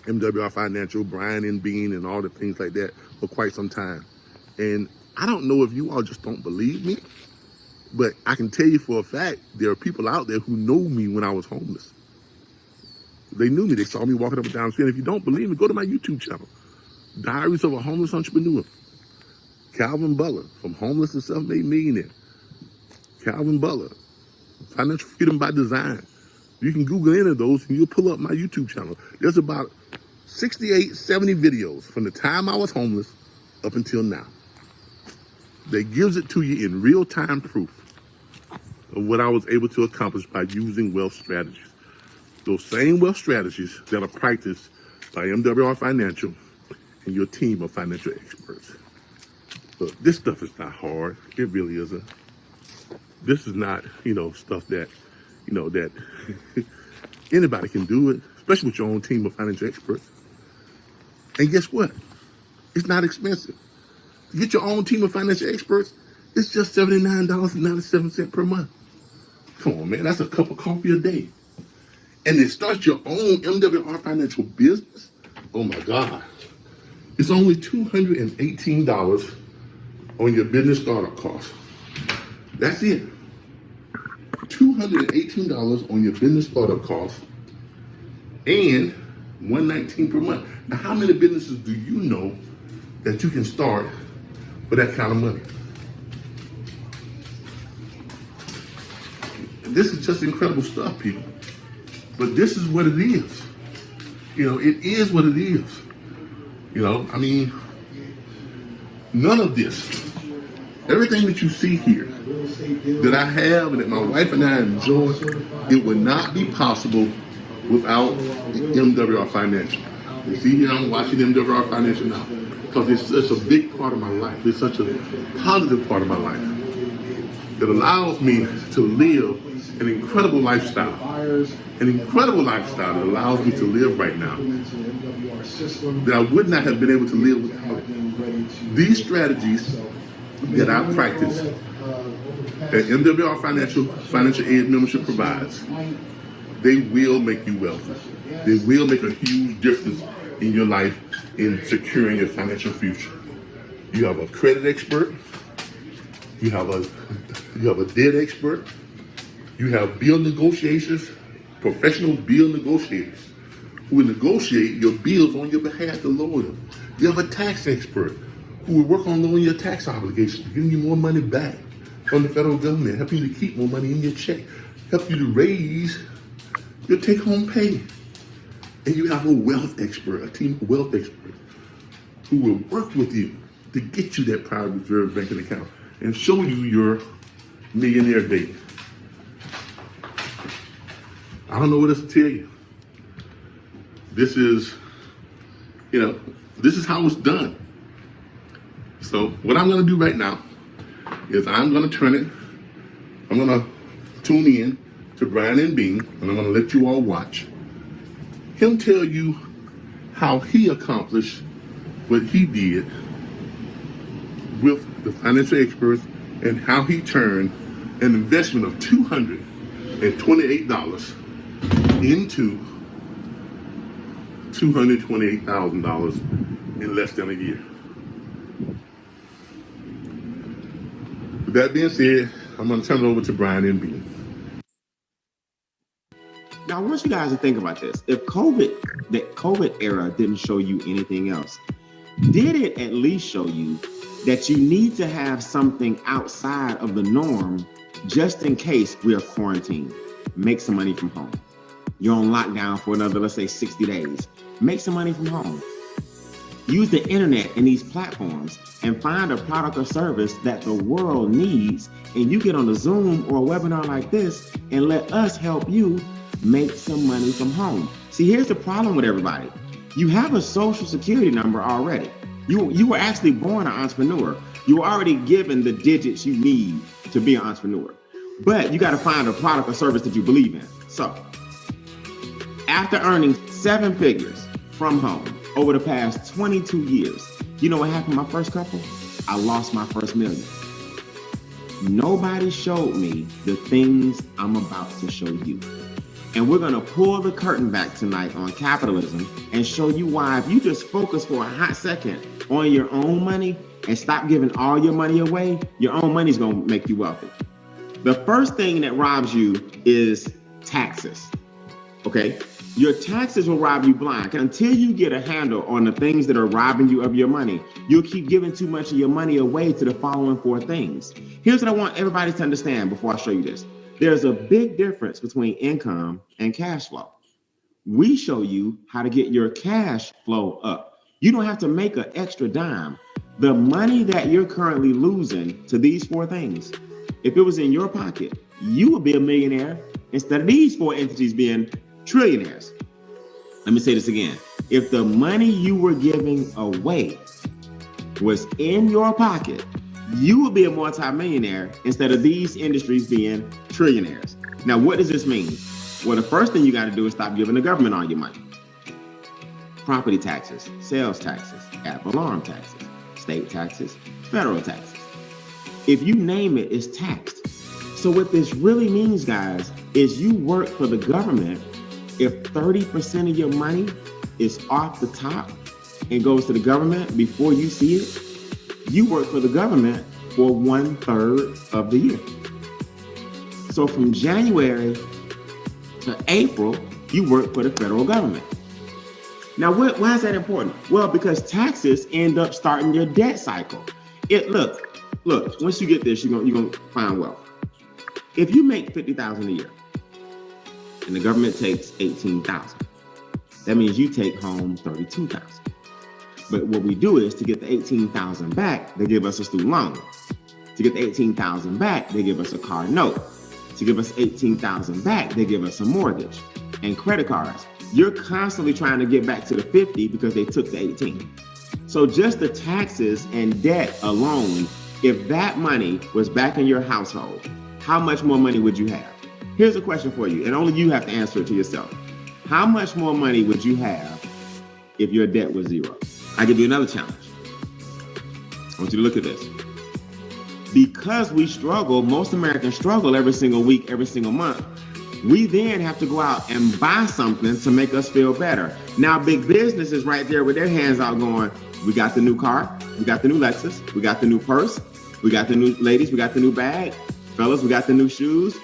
MWR Financial, Brian and Beane, and all the things like that for quite some time. And I don't know if you all just don't believe me, but I can tell you for a fact, there are people out there who know me when I was homeless. They knew me. They saw me walking up and down the street. If you don't believe me, go to my YouTube channel, Diaries of a Homeless Entrepreneur. Calvin Butler, From Homeless to Self-Made Millionaire. Calvin Butler, Financial Freedom by Design. You can Google any of those and you'll pull up my YouTube channel. There's about 68, 70 videos from the time I was homeless up until now. That gives it to you in real-time proof of what I was able to accomplish by using wealth strategies. Those same wealth strategies that are practiced by MWR Financial and your team of financial experts. Look, this stuff is not hard. It really isn't. This is not, stuff that, that anybody can do it, especially with your own team of financial experts. And guess what? It's not expensive. To get your own team of financial experts, it's just $79.97 per month. Come on, man, that's a cup of coffee a day. And to start your own MWR Financial business, oh my God, it's only $218 on your business startup cost. That's it. $218 on your business startup cost and $119 per month. Now, how many businesses do you know that you can start for that kind of money? This is just incredible stuff, people. But this is what it is. It is what it is. None of this, everything that you see here, that I have and that my wife and I enjoy, it would not be possible without MWR Financial. You see here, I'm watching MWR Financial now because it's such a big part of my life. It's such a positive part of my life that allows me to live an incredible lifestyle. An incredible lifestyle that allows me to live right now that I would not have been able to live without it. These strategies that I practice that MWR Financial Aid membership provides, they will make you wealthy. They will make a huge difference in your life in securing your financial future. You have a credit expert. You have a debt expert. You have bill negotiators, professional bill negotiators who will negotiate your bills on your behalf to lower them. You have a tax expert who will work on lowering your tax obligations, giving you more money back from the federal government, helping you to keep more money in your check, help you to raise your take-home pay. And you have a wealth expert, a team of wealth experts who will work with you to get you that private reserve banking account and show you your millionaire date. I don't know what else to tell you. This is, this is how it's done. So what I'm going to do right now is I'm going to I'm going to tune in to Brian and Beane, and I'm going to let you all watch him tell you how he accomplished what he did with the financial experts and how he turned an investment of $228 into $228,000 in less than a year. With that being said, I'm going to turn it over to Brian and Beane. Now, I want you guys to think about this. If the COVID era didn't show you anything else, did it at least show you that you need to have something outside of the norm just in case we are quarantined? Make some money from home. You're on lockdown for another, let's say, 60 days. Make some money from home. Use the internet and these platforms and find a product or service that the world needs, and you get on a Zoom or a webinar like this and let us help you make some money from home. See, here's the problem with everybody. You have a social security number already. You were actually born an entrepreneur. You were already given the digits you need to be an entrepreneur. But you got to find a product or service that you believe in. So, after earning 7 figures from home over the past 22 years, you know what happened my first couple? I lost my first million. Nobody showed me the things I'm about to show you. And we're going to pull the curtain back tonight on capitalism and show you why if you just focus for a hot second on your own money and stop giving all your money away, your own money is going to make you wealthy. The first thing that robs you is taxes. Okay? Your taxes will rob you blind. Until you get a handle on the things that are robbing you of your money, you'll keep giving too much of your money away to the following 4 things. Here's what I want everybody to understand before I show you this. There's a big difference between income and cash flow. We show you how to get your cash flow up. You don't have to make an extra dime. The money that you're currently losing to these 4 things, if it was in your pocket, you would be a millionaire instead of these 4 entities being trillionaires. Let me say this again. If the money you were giving away was in your pocket, you would be a multi-millionaire instead of these industries being trillionaires. Now, what does this mean? Well, the first thing you got to do is stop giving the government all your money. Property taxes, sales taxes, ad valorem taxes, state taxes, federal taxes. If you name it, it's taxed. So what this really means, guys, is you work for the government. If 30% of your money is off the top and goes to the government before you see it, you work for the government for 1/3 of the year. So from January to April, you work for the federal government. Now, why is that important? Well, because taxes end up starting your debt cycle. Look, once you get this, you're gonna find wealth. If you make $50,000 a year and the government takes $18,000, that means you take home $32,000. But what we do is to get the $18,000 back, they give us a student loan. To get the $18,000 back, they give us a car note. To give us $18,000 back, they give us a mortgage and credit cards. You're constantly trying to get back to the 50 because they took the 18. So just the taxes and debt alone, if that money was back in your household, how much more money would you have? Here's a question for you, and only you have to answer it to yourself. How much more money would you have if your debt was 0? I give you another challenge. I want you to look at this. Because we struggle, most Americans struggle every single week, every single month. We then have to go out and buy something to make us feel better. Now, big business is right there with their hands out going, we got the new car, we got the new Lexus, we got the new purse, we got the new ladies, we got the new bag. Fellas, we got the new shoes.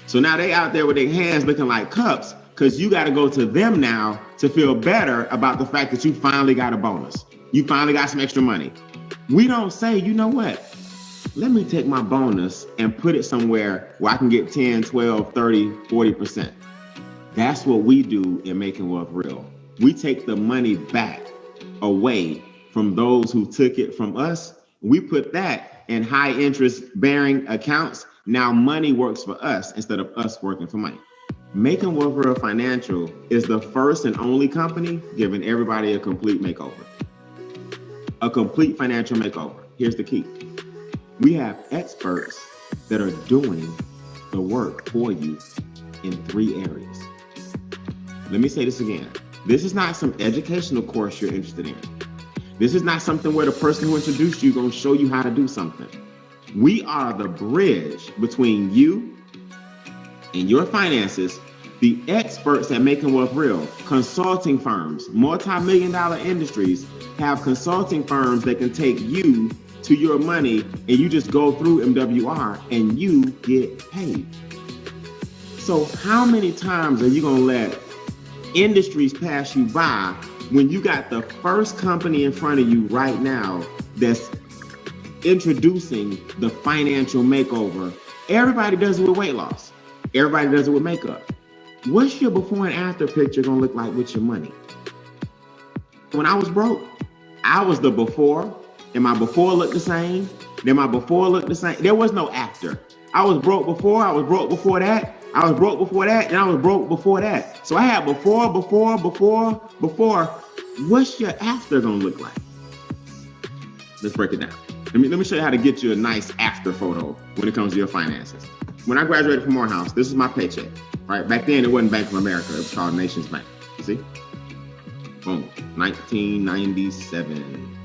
So now they out there with their hands looking like cups because you got to go to them now to feel better about the fact that you finally got a bonus. You finally got some extra money. We don't say, you know what? Let me take my bonus and put it somewhere where I can get 10, 12, 30, 40%. That's what we do in Making Wealth Real. We take the money back away from those who took it from us. We put that in high interest bearing accounts. Now money works for us instead of us working for money. Making Wealth Real Financial is the first and only company giving everybody a complete makeover. A complete financial makeover. Here's the key. We have experts that are doing the work for you in 3 areas. Let me say this again. This is not some educational course you're interested in. This is not something where the person who introduced you is going to show you how to do something. We are the bridge between you and your finances, the experts at Making Wealth Real, consulting firms, multi-million-dollar industries have consulting firms that can take you to your money, and you just go through MWR and you get paid. So how many times are you going to let industries pass you by when you got the first company in front of you right now that's introducing the financial makeover? Everybody does it with weight loss. Everybody does it with makeup. What's your before and after picture gonna look like with your money? When I was broke, I was the before, and my before looked the same, then my before looked the same. There was no after. I was broke before, I was broke before that, I was broke before that, and I was broke before that. So I had before. What's your after gonna look like? Let's break it down. Let me show you how to get you a nice after photo when it comes to your finances. When I graduated from Morehouse, this is my paycheck, right? Back then, it wasn't Bank of America. It was called Nations Bank. You see? Boom, 1997.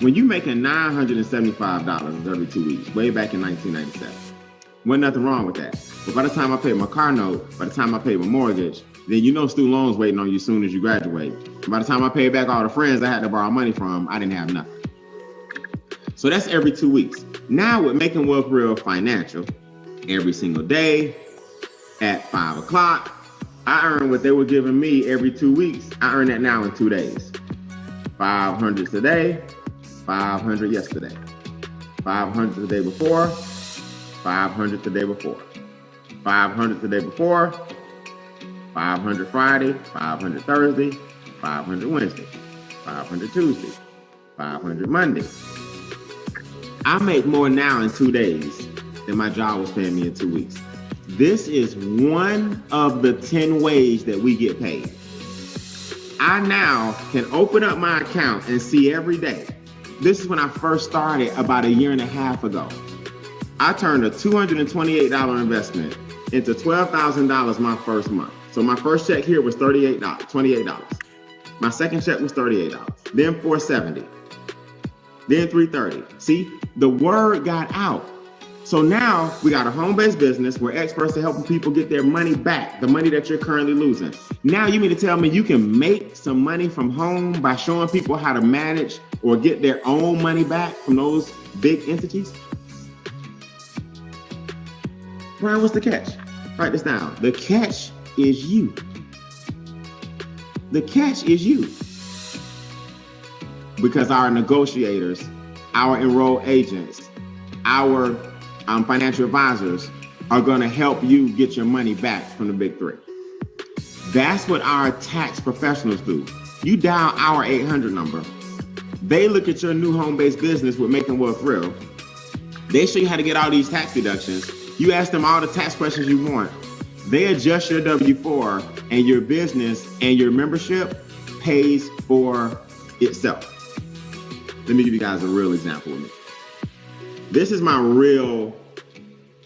When you making $975 every 2 weeks, way back in 1997, wasn't nothing wrong with that. But by the time I paid my car note, by the time I paid my mortgage, then you know student loans waiting on you as soon as you graduate. And by the time I paid back all the friends I had to borrow money from, I didn't have nothing. So that's every 2 weeks. Now with Making Wealth Real Financial, every single day at 5 o'clock, I earn what they were giving me every 2 weeks. I earn that now in 2 days. 500 today, 500 yesterday, 500 the day before, 500 the day before, 500 the day before, 500 Friday, 500 Thursday, 500 Wednesday, 500 Tuesday, 500 Monday. I make more now in 2 days than my job was paying me in 2 weeks. This is one of the 10 ways that we get paid. I now can open up my account and see every day. This is when I first started about 1.5 years ago. I turned a $228 investment into $12,000 my first month. So my first check here was $28. My second check was $38. Then $470. Then $330. See, the word got out. So now we got a home-based business where experts are helping people get their money back, the money that you're currently losing. Now you mean to tell me you can make some money from home by showing people how to manage or get their own money back from those big entities? Brian, what's the catch? Write this down. The catch is you. The catch is you. Because our negotiators, our enrolled agents, our financial advisors are going to help you get your money back from the big three. That's what our tax professionals do. You dial our 800 number. They look at your new home-based business with Making Wealth Real. They show you how to get all these tax deductions. You ask them all the tax questions you want. They adjust your W-4 and your business and your membership pays for itself. Let me give you guys a real example of me. This is my real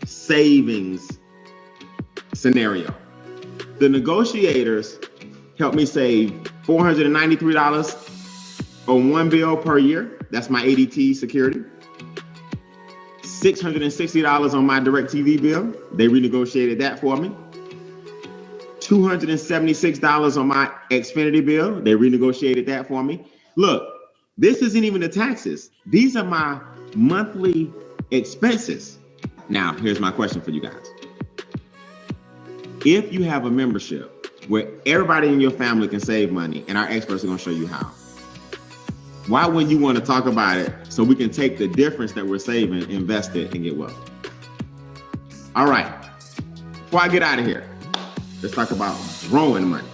savings scenario. The negotiators helped me save $493 on one bill per year. That's my ADT security. $660 on my DirecTV bill. They renegotiated that for me. $276 on my Xfinity bill. They renegotiated that for me. Look, this isn't even the taxes. These are my monthly expenses. Now, here's my question for you guys. If you have a membership where everybody in your family can save money and our experts are going to show you how, why wouldn't you want to talk about it so we can take the difference that we're saving, invest it, and get wealth? All right. Before I get out of here, let's talk about growing money.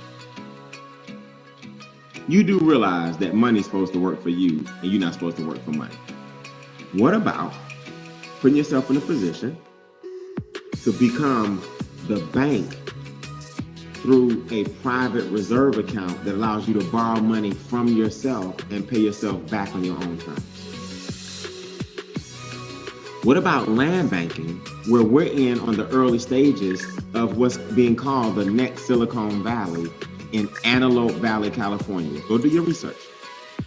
You do realize that money's supposed to work for you and you're not supposed to work for money. What about putting yourself in a position to become the bank through a private reserve account that allows you to borrow money from yourself and pay yourself back on your own terms. What about land banking, where we're in on the early stages of what's being called the next Silicon Valley in Antelope Valley, California? Go do your research.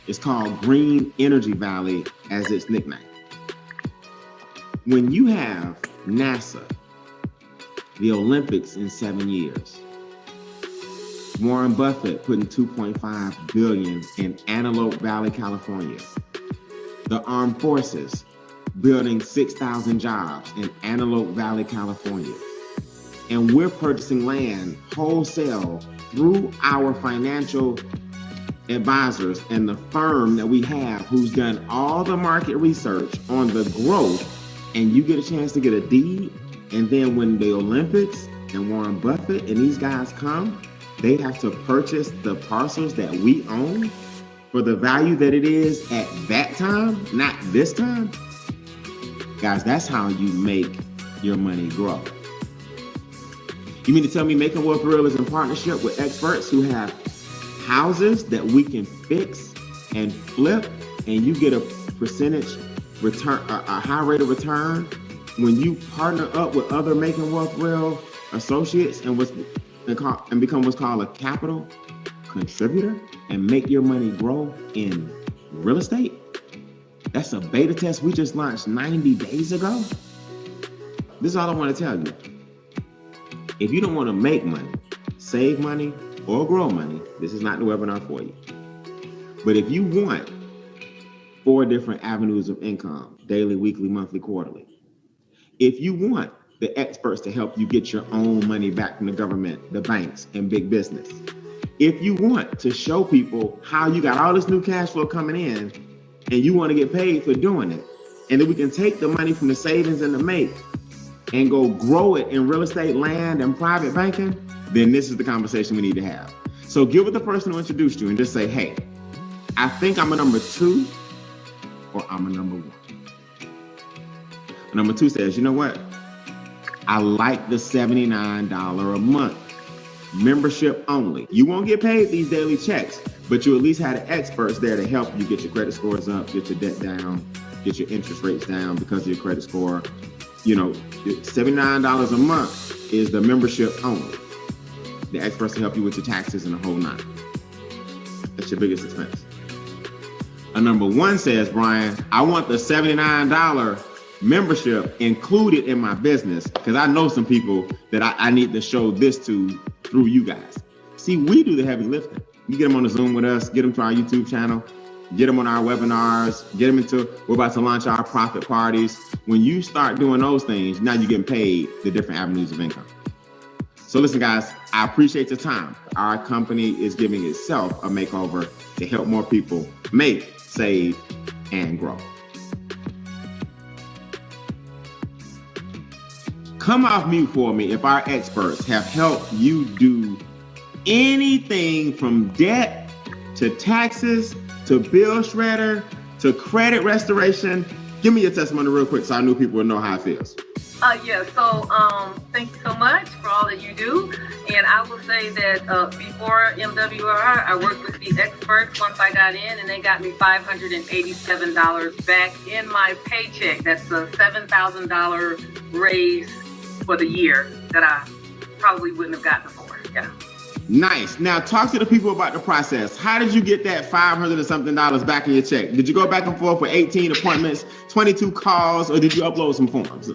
It's called Green Energy Valley as its nickname. When you have NASA, the Olympics in 7 years, Warren Buffett putting $2.5 billion in Antelope Valley, California, the Armed Forces building 6,000 jobs in Antelope Valley, California, and we're purchasing land wholesale through our financial advisors and the firm that we have who's done all the market research on the growth, and you get a chance to get a deed, and then when the Olympics and Warren Buffett and these guys come, they have to purchase the parcels that we own for the value that it is at that time, not this time. Guys, that's how you make your money grow. You mean to tell me Making Wealth Real is in partnership with experts who have houses that we can fix and flip, and you get a percentage return, a high rate of return when you partner up with other Making Wealth Real associates and become what's called a capital contributor and make your money grow in real estate? That's a beta test we just launched 90 days ago. This is all I want to tell you. If you don't want to make money, save money, or grow money, this is not the webinar for you. But if you want 4 different avenues of income, daily, weekly, monthly, quarterly, if you want the experts to help you get your own money back from the government, the banks, and big business, if you want to show people how you got all this new cash flow coming in and you want to get paid for doing it, and then we can take the money from the savings and the make and go grow it in real estate, land, and private banking, then this is the conversation we need to have. So get with the person who introduced you and just say, hey, I think I'm a number 2 or I'm a number 1. Number 2 says, you know what? I like the $79 a month. Membership only. You won't get paid these daily checks, but you at least had experts there to help you get your credit scores up, get your debt down, get your interest rates down because of your credit score. You know, $79 a month is the membership only. The experts to help you with your taxes and the whole 9. That's your biggest expense. A number 1 says, Brian, I want the $79 membership included in my business because I know some people that I need to show this to through you guys. See, we do the heavy lifting. You get them on the Zoom with us, get them to our YouTube channel, get them on our webinars, get them we're about to launch our profit parties. When you start doing those things, now you're getting paid the different avenues of income. So listen, guys, I appreciate your time. Our company is giving itself a makeover to help more people make, save, and grow. Come off mute for me if our experts have helped you do anything from debt to taxes to bill shredder to credit restoration. Give me your testimony real quick so I know people will know how it feels. Thank you so much for all that you do. And I will say that before MWR, I worked with the experts once I got in, and they got me $587 back in my paycheck. That's a $7,000 raise for the year that I probably wouldn't have gotten before. Yeah. Nice. Now talk to the people about the process. How did you get that $500 and something back in your check? Did you go back and forth for 18 appointments, 22 calls, or did you upload some forms?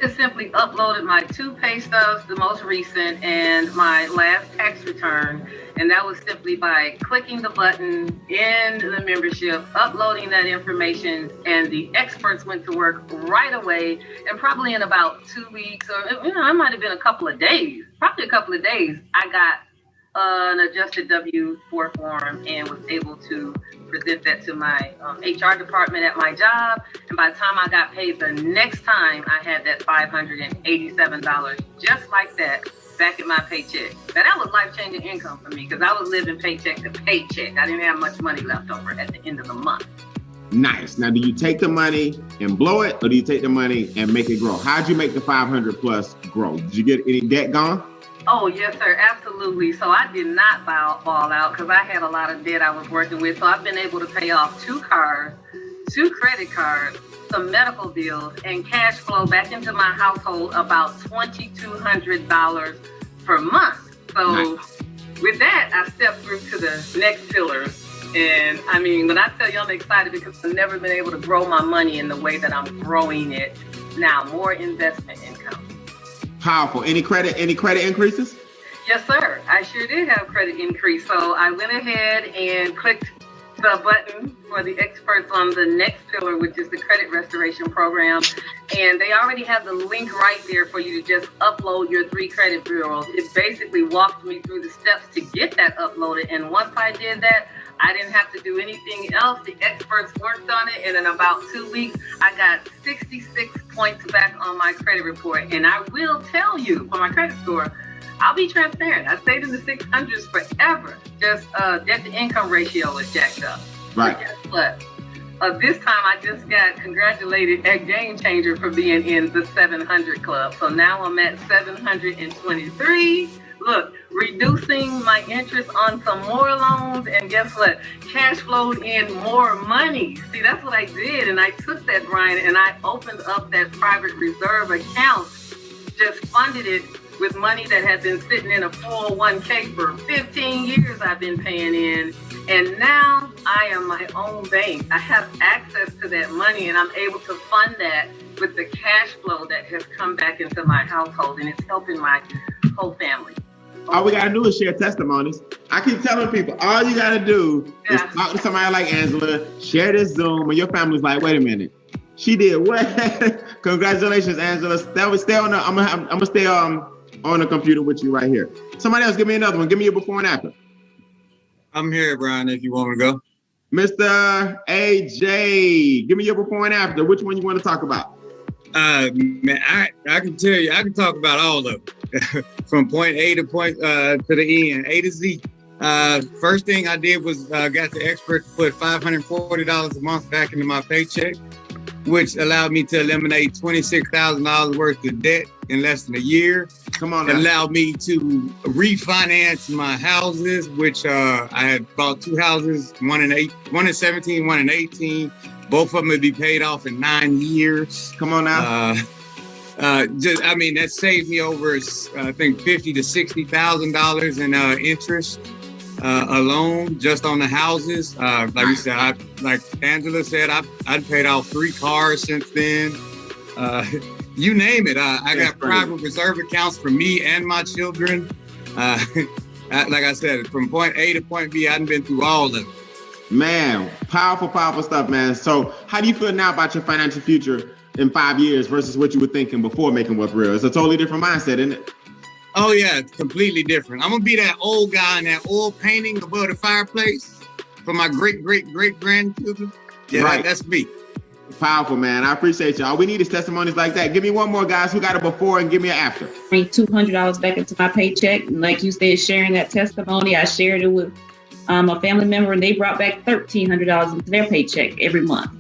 Just simply uploaded my 2 pay stubs, the most recent, and my last tax return. And that was simply by clicking the button in the membership, uploading that information, and the experts went to work right away. And probably in about 2 weeks, or it might have been a couple of days, I got an adjusted W-4 form and was able to present that to my HR department at my job. And by the time I got paid the next time, I had that $587 just like that back in my paycheck. Now that was life-changing income for me because I was living paycheck to paycheck. I didn't have much money left over at the end of the month. Nice. Now, do you take the money and blow it, or do you take the money and make it grow? How'd you make the 500 plus grow? Did you get any debt gone? Oh, yes, sir. Absolutely. So I did not ball out because I had a lot of debt I was working with. So I've been able to pay off 2 cars, 2 credit cards, some medical bills, and cash flow back into my household about $2,200 per month. So with that, I stepped through to the next pillar. And I mean, when I tell you I'm excited because I've never been able to grow my money in the way that I'm growing it now, more investment income. Powerful. Any credit increases? Yes, sir. I sure did have credit increase. So I went ahead and clicked the button for the experts on the next pillar, which is the credit restoration program. And they already have the link right there for you to just upload your 3 credit bureaus. It basically walked me through the steps to get that uploaded. And once I did that, I didn't have to do anything else. The experts worked on it. And in about 2 weeks, I got 66 points back on my credit report. And I will tell you, for my credit score, I'll be transparent. I stayed in the 600s forever. Just debt to income ratio is jacked up. Right. But guess what? This time I just got congratulated at Game Changer for being in the 700 club. So now I'm at 723. Look, reducing my interest on some more loans, and guess what? Cash flowed in more money. See, that's what I did. And I took that, Brian, and I opened up that private reserve account, just funded it with money that had been sitting in a 401k for 15 years I've been paying in. And now I am my own bank. I have access to that money and I'm able to fund that with the cash flow that has come back into my household, and it's helping my whole family. All we gotta do is share testimonies. I keep telling people, all you gotta do is talk to somebody like Angela, share this Zoom, and your family's like, wait a minute, she did what? Congratulations, Angela. That was stay on the. I'm gonna stay on the computer with you right here. Somebody else, give me another one. Give me your before and after. I'm here, Brian, if you want me to go. Mr. AJ, give me your before and after. Which one you want to talk about? Man, I can tell you, I can talk about all of them from point A to point to the end, A to Z. First thing I did was got the expert to put $540 a month back into my paycheck, which allowed me to eliminate $26,000 worth of debt in less than a year. Come on now. It allowed me to refinance my houses, which I had bought 2 houses, one in 17, one in 18. Both of them would be paid off in 9 years. Come on now. That saved me over, I think, $50,000 to $60,000 in interest alone, just on the houses. Like we said, like Angela said, I'd paid off 3 cars since then. You name it. I got private reserve accounts for me and my children. Like I said, from point A to point B, I've been through all of it. Man, powerful stuff, man. So how do you feel now about your financial future in 5 years versus what you were thinking before Making Wealth Real? It's a totally different mindset, isn't it? Oh, yeah, it's completely different. I'm going to be that old guy in that oil painting above the fireplace for my great-great-great-grandchildren. Yeah, right. That's me. Powerful, man. I appreciate y'all. We need is testimonies like that. Give me one more, guys. Who got a before and give me an after? Bring $200 back into my paycheck. And like you said, sharing that testimony, I shared it with a family member, and they brought back $1,300 into their paycheck every month.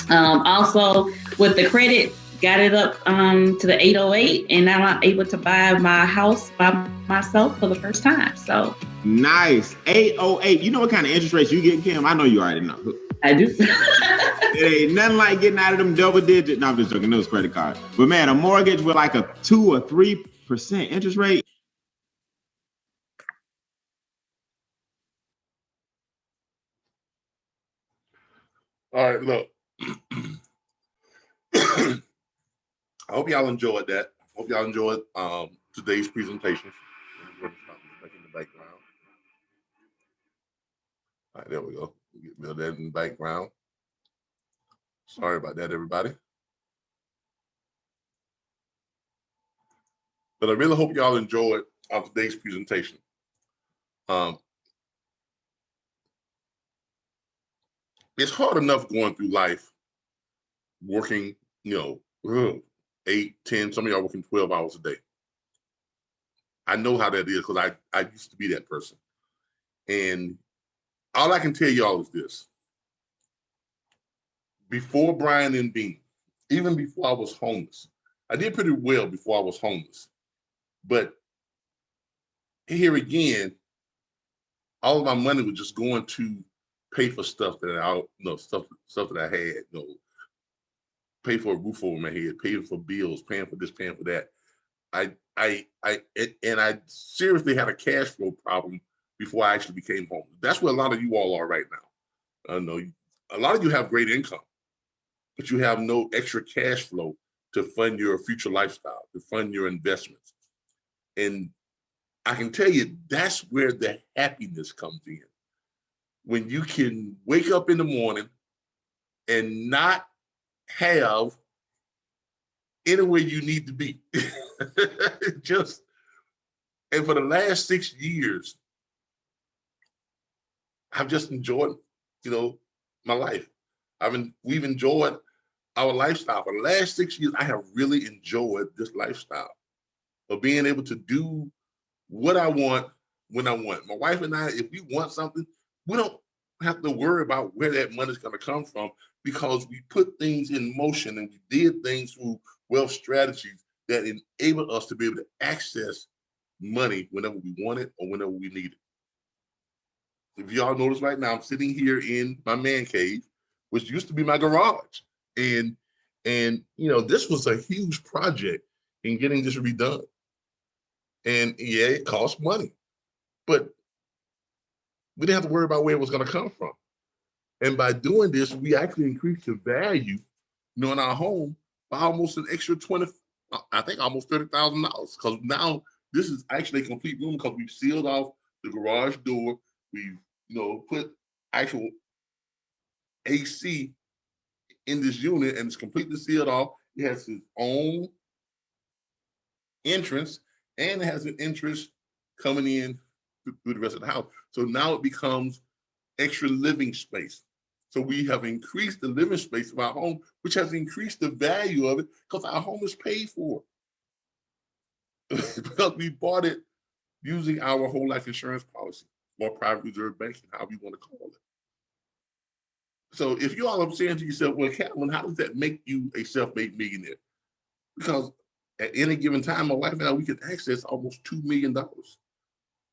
Also, with the credit, got it up to the 808, and now I'm able to buy my house by myself for the first time. So nice. 808. You know what kind of interest rates you get, Kim? I know you already know. I do. It ain't nothing like getting out of them double digit. No, I'm just joking. Those credit cards. But man, a mortgage with like a 2 or 3% interest rate. All right, look. I hope y'all enjoyed that. Hope y'all enjoyed today's presentation. In the background. All right, there we go. Get rid of that in the background. Sorry about that, everybody. But I really hope y'all enjoyed today's presentation. It's hard enough going through life, working, 8, 10, some of y'all working 12 hours a day. I know how that is because I used to be that person. And all I can tell y'all is this. Before Brian and Beane, even before I was homeless, I did pretty well before I was homeless. But here again, all of my money was just going to pay for stuff that stuff that I had, pay for a roof over my head, paying for bills, paying for this, paying for that. I seriously had a cash flow problem before I actually became homeless. That's where a lot of you all are right now. I know a lot of you have great income, but you have no extra cash flow to fund your future lifestyle, to fund your investments. And I can tell you that's where the happiness comes in. When you can wake up in the morning and not have anywhere you need to be. And for the last 6 years, I've just enjoyed, my life. We've enjoyed our lifestyle. For the last 6 years, I have really enjoyed this lifestyle of being able to do what I want when I want. My wife and I, if we want something, we don't have to worry about where that money's going to come from, because we put things in motion and we did things through wealth strategies that enable us to be able to access money whenever we want it or whenever we need it. If y'all notice right now, I'm sitting here in my man cave, which used to be my garage. And this was a huge project in getting this redone. And yeah, it cost money, but we didn't have to worry about where it was going to come from. And by doing this, we actually increased the value, in our home by almost an extra almost $30,000. Because now this is actually a complete room, because we've sealed off the garage door. We've, put actual AC in this unit, and it's completely sealed off. It has its own entrance, and it has an entrance coming in through the rest of the house. So now it becomes extra living space. So we have increased the living space of our home, which has increased the value of it, because our home is paid for. Because we bought it using our whole life insurance policy, or private reserve banking, however you want to call it. So if you all are saying to yourself, well, Catlin, how does that make you a self-made millionaire? Because at any given time, my wife and I, we can access almost $2 million.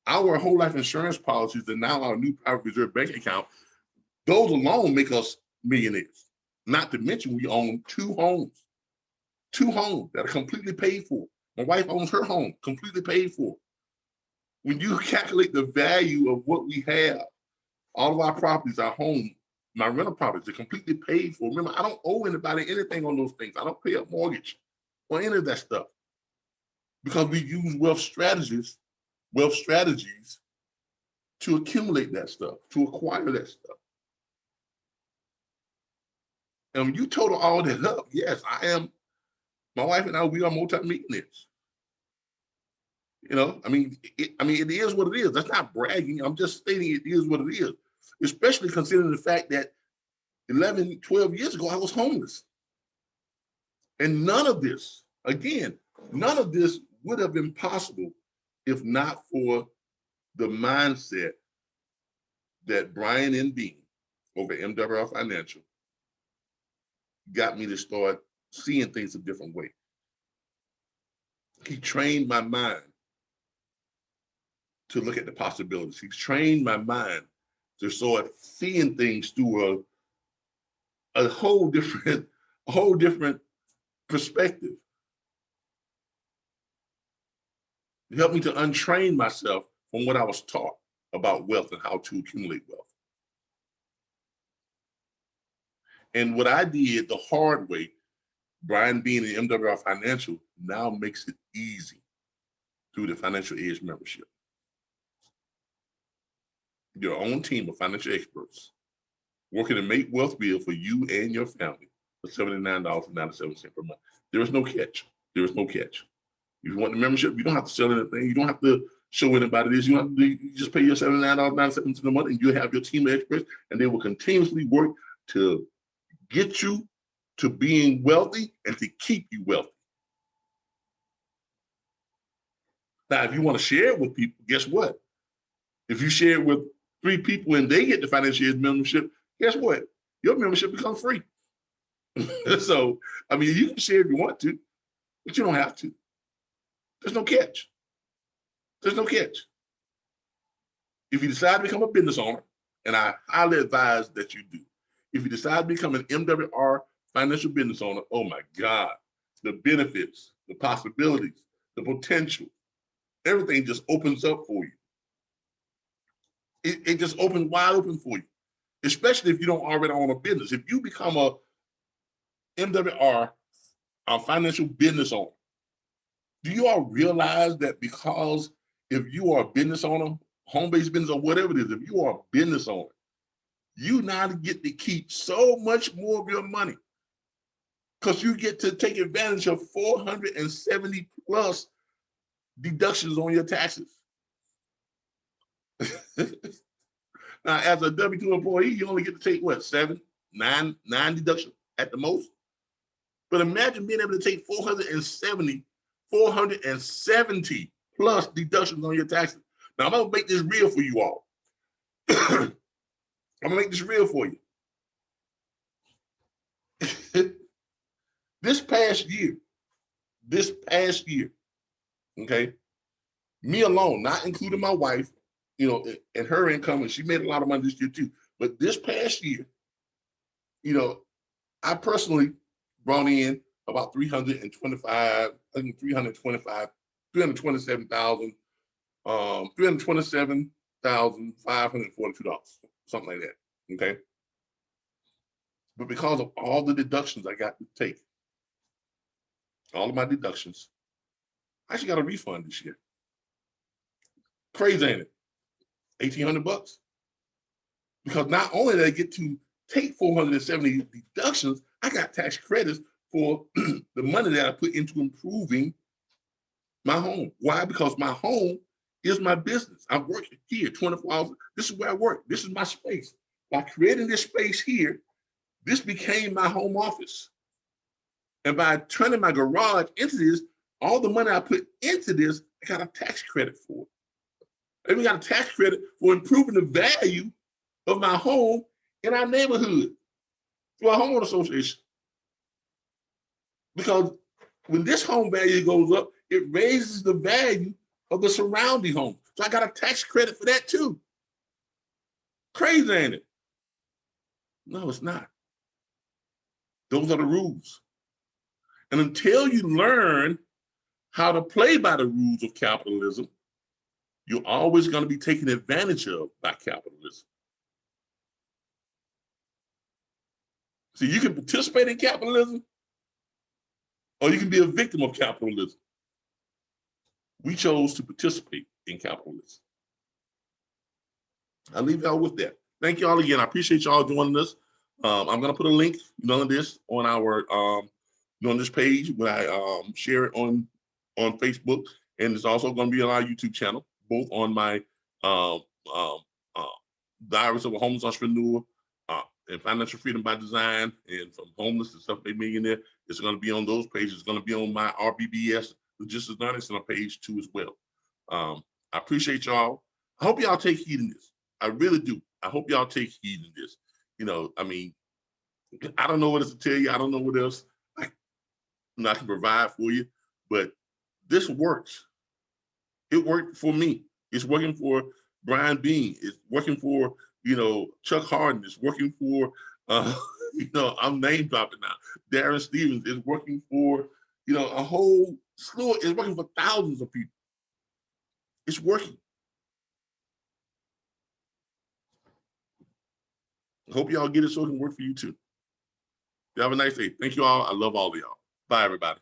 Our whole life insurance policies and now our new private reserve bank account, those alone make us millionaires. Not to mention we own two homes that are completely paid for. My wife owns her home, completely paid for. When you calculate the value of what we have, all of our properties, our home, my rental properties, are completely paid for. Remember, I don't owe anybody anything on those things. I don't pay a mortgage or any of that stuff, because we use wealth strategies to accumulate that stuff, to acquire that stuff. And when you total all that up, yes, my wife and I, we are multimillionaires. It is what it is. That's not bragging. I'm just stating it is what it is, especially considering the fact that 11, 12 years ago, I was homeless. And none of this would have been possible if not for the mindset that Brian and Beane over MWR Financial got me to start seeing things a different way. He trained my mind to look at the possibilities. He's trained my mind to start seeing things through a whole different perspective. It helped me to untrain myself from what I was taught about wealth and how to accumulate wealth. And what I did the hard way, Brian Beane and MWR Financial, now makes it easy through the Financial Edge membership. Your own team of financial experts working to make wealth real for you and your family for $79.97 per month. There is no catch. There is no catch. If you want the membership, you don't have to sell anything. You don't have to show anybody this. You just pay your $79.97 a month, and you'll have your team of experts, and they will continuously work to get you to being wealthy and to keep you wealthy. Now, if you want to share it with people, guess what? If you share it with 3 people and they get the Financial Edge membership, guess what? Your membership becomes free. So, you can share if you want to, but you don't have to. There's no catch. There's no catch. If you decide to become a business owner, and I highly advise that you do, if you decide to become an MWR financial business owner, oh my God, the benefits, the possibilities, the potential, everything just opens up for you. It just opens wide open for you, especially if you don't already own a business. If you become a MWR, a financial business owner, do you all realize that because if you are a business owner, home-based business or whatever it is, if you are a business owner, you now get to keep so much more of your money because you get to take advantage of 470 plus deductions on your taxes. Now, as a W-2 employee, you only get to take what, nine deductions at the most. But imagine being able to take 470 plus deductions on your taxes. Now, I'm gonna make this real for you all. I'm gonna make this real for you. This past year, okay, me alone, not including my wife, you know, and her income, and she made a lot of money this year too. But this past year, you know, I personally brought in about 327,542, something like that. Okay. But because of all the deductions I got to take, all of my deductions, I actually got a refund this year. Crazy, ain't it? $1,800. Because not only did I get to take 470 deductions, I got tax credits for the money that I put into improving my home. Why? Because my home is my business. I'm working here 24 hours. This is where I work. This is my space. By creating this space here, this became my home office. And by turning my garage into this, all the money I put into this, I got a tax credit for it. I even got a tax credit for improving the value of my home in our neighborhood through our homeowner association. Because when this home value goes up, it raises the value of the surrounding home. So I got a tax credit for that too. Crazy, ain't it? No, it's not. Those are the rules. And until you learn how to play by the rules of capitalism, you're always going to be taken advantage of by capitalism. So you can participate in capitalism, or you can be a victim of capitalism. We chose to participate in capitalism. I'll leave y'all with that. Thank y'all again. I appreciate y'all joining this. I'm going to put a link, on this on our on this page when I share it on Facebook, and it's also going to be on our YouTube channel, both on my Diaries of a Homeless Entrepreneur and Financial Freedom by Design, and from Homeless to Self-Made Millionaire. It's going to be on those pages. It's going to be on my RBBS Logistics Learning Center page too as well. I appreciate y'all. I hope y'all take heed in this. I really do. I hope y'all take heed in this. I mean, I don't know what else to tell you. I don't know what else I can provide for you, but this works. It worked for me. It's working for Brian Beane. It's working for, Chuck Harden. It's working for, I'm name dropping now. Darren Stevens is working for, a whole slew. It's working for thousands of people. It's working. I hope y'all get it so it can work for you too. You have a nice day. Thank you all. I love all of y'all. Bye, everybody.